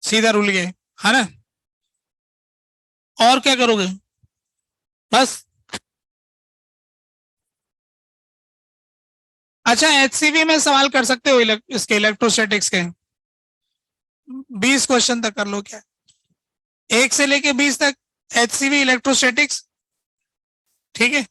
सीधा रूल गए, है ना? और क्या करोगे? बस। अच्छा, एचसीवी में सवाल कर सकते हो इसके इलेक्ट्रोस्टैटिक्स के, 20 क्वेश्चन तक कर लो क्या, 1 से लेके 20 तक एचसीवी इलेक्ट्रोस्टैटिक्स। ठीक है।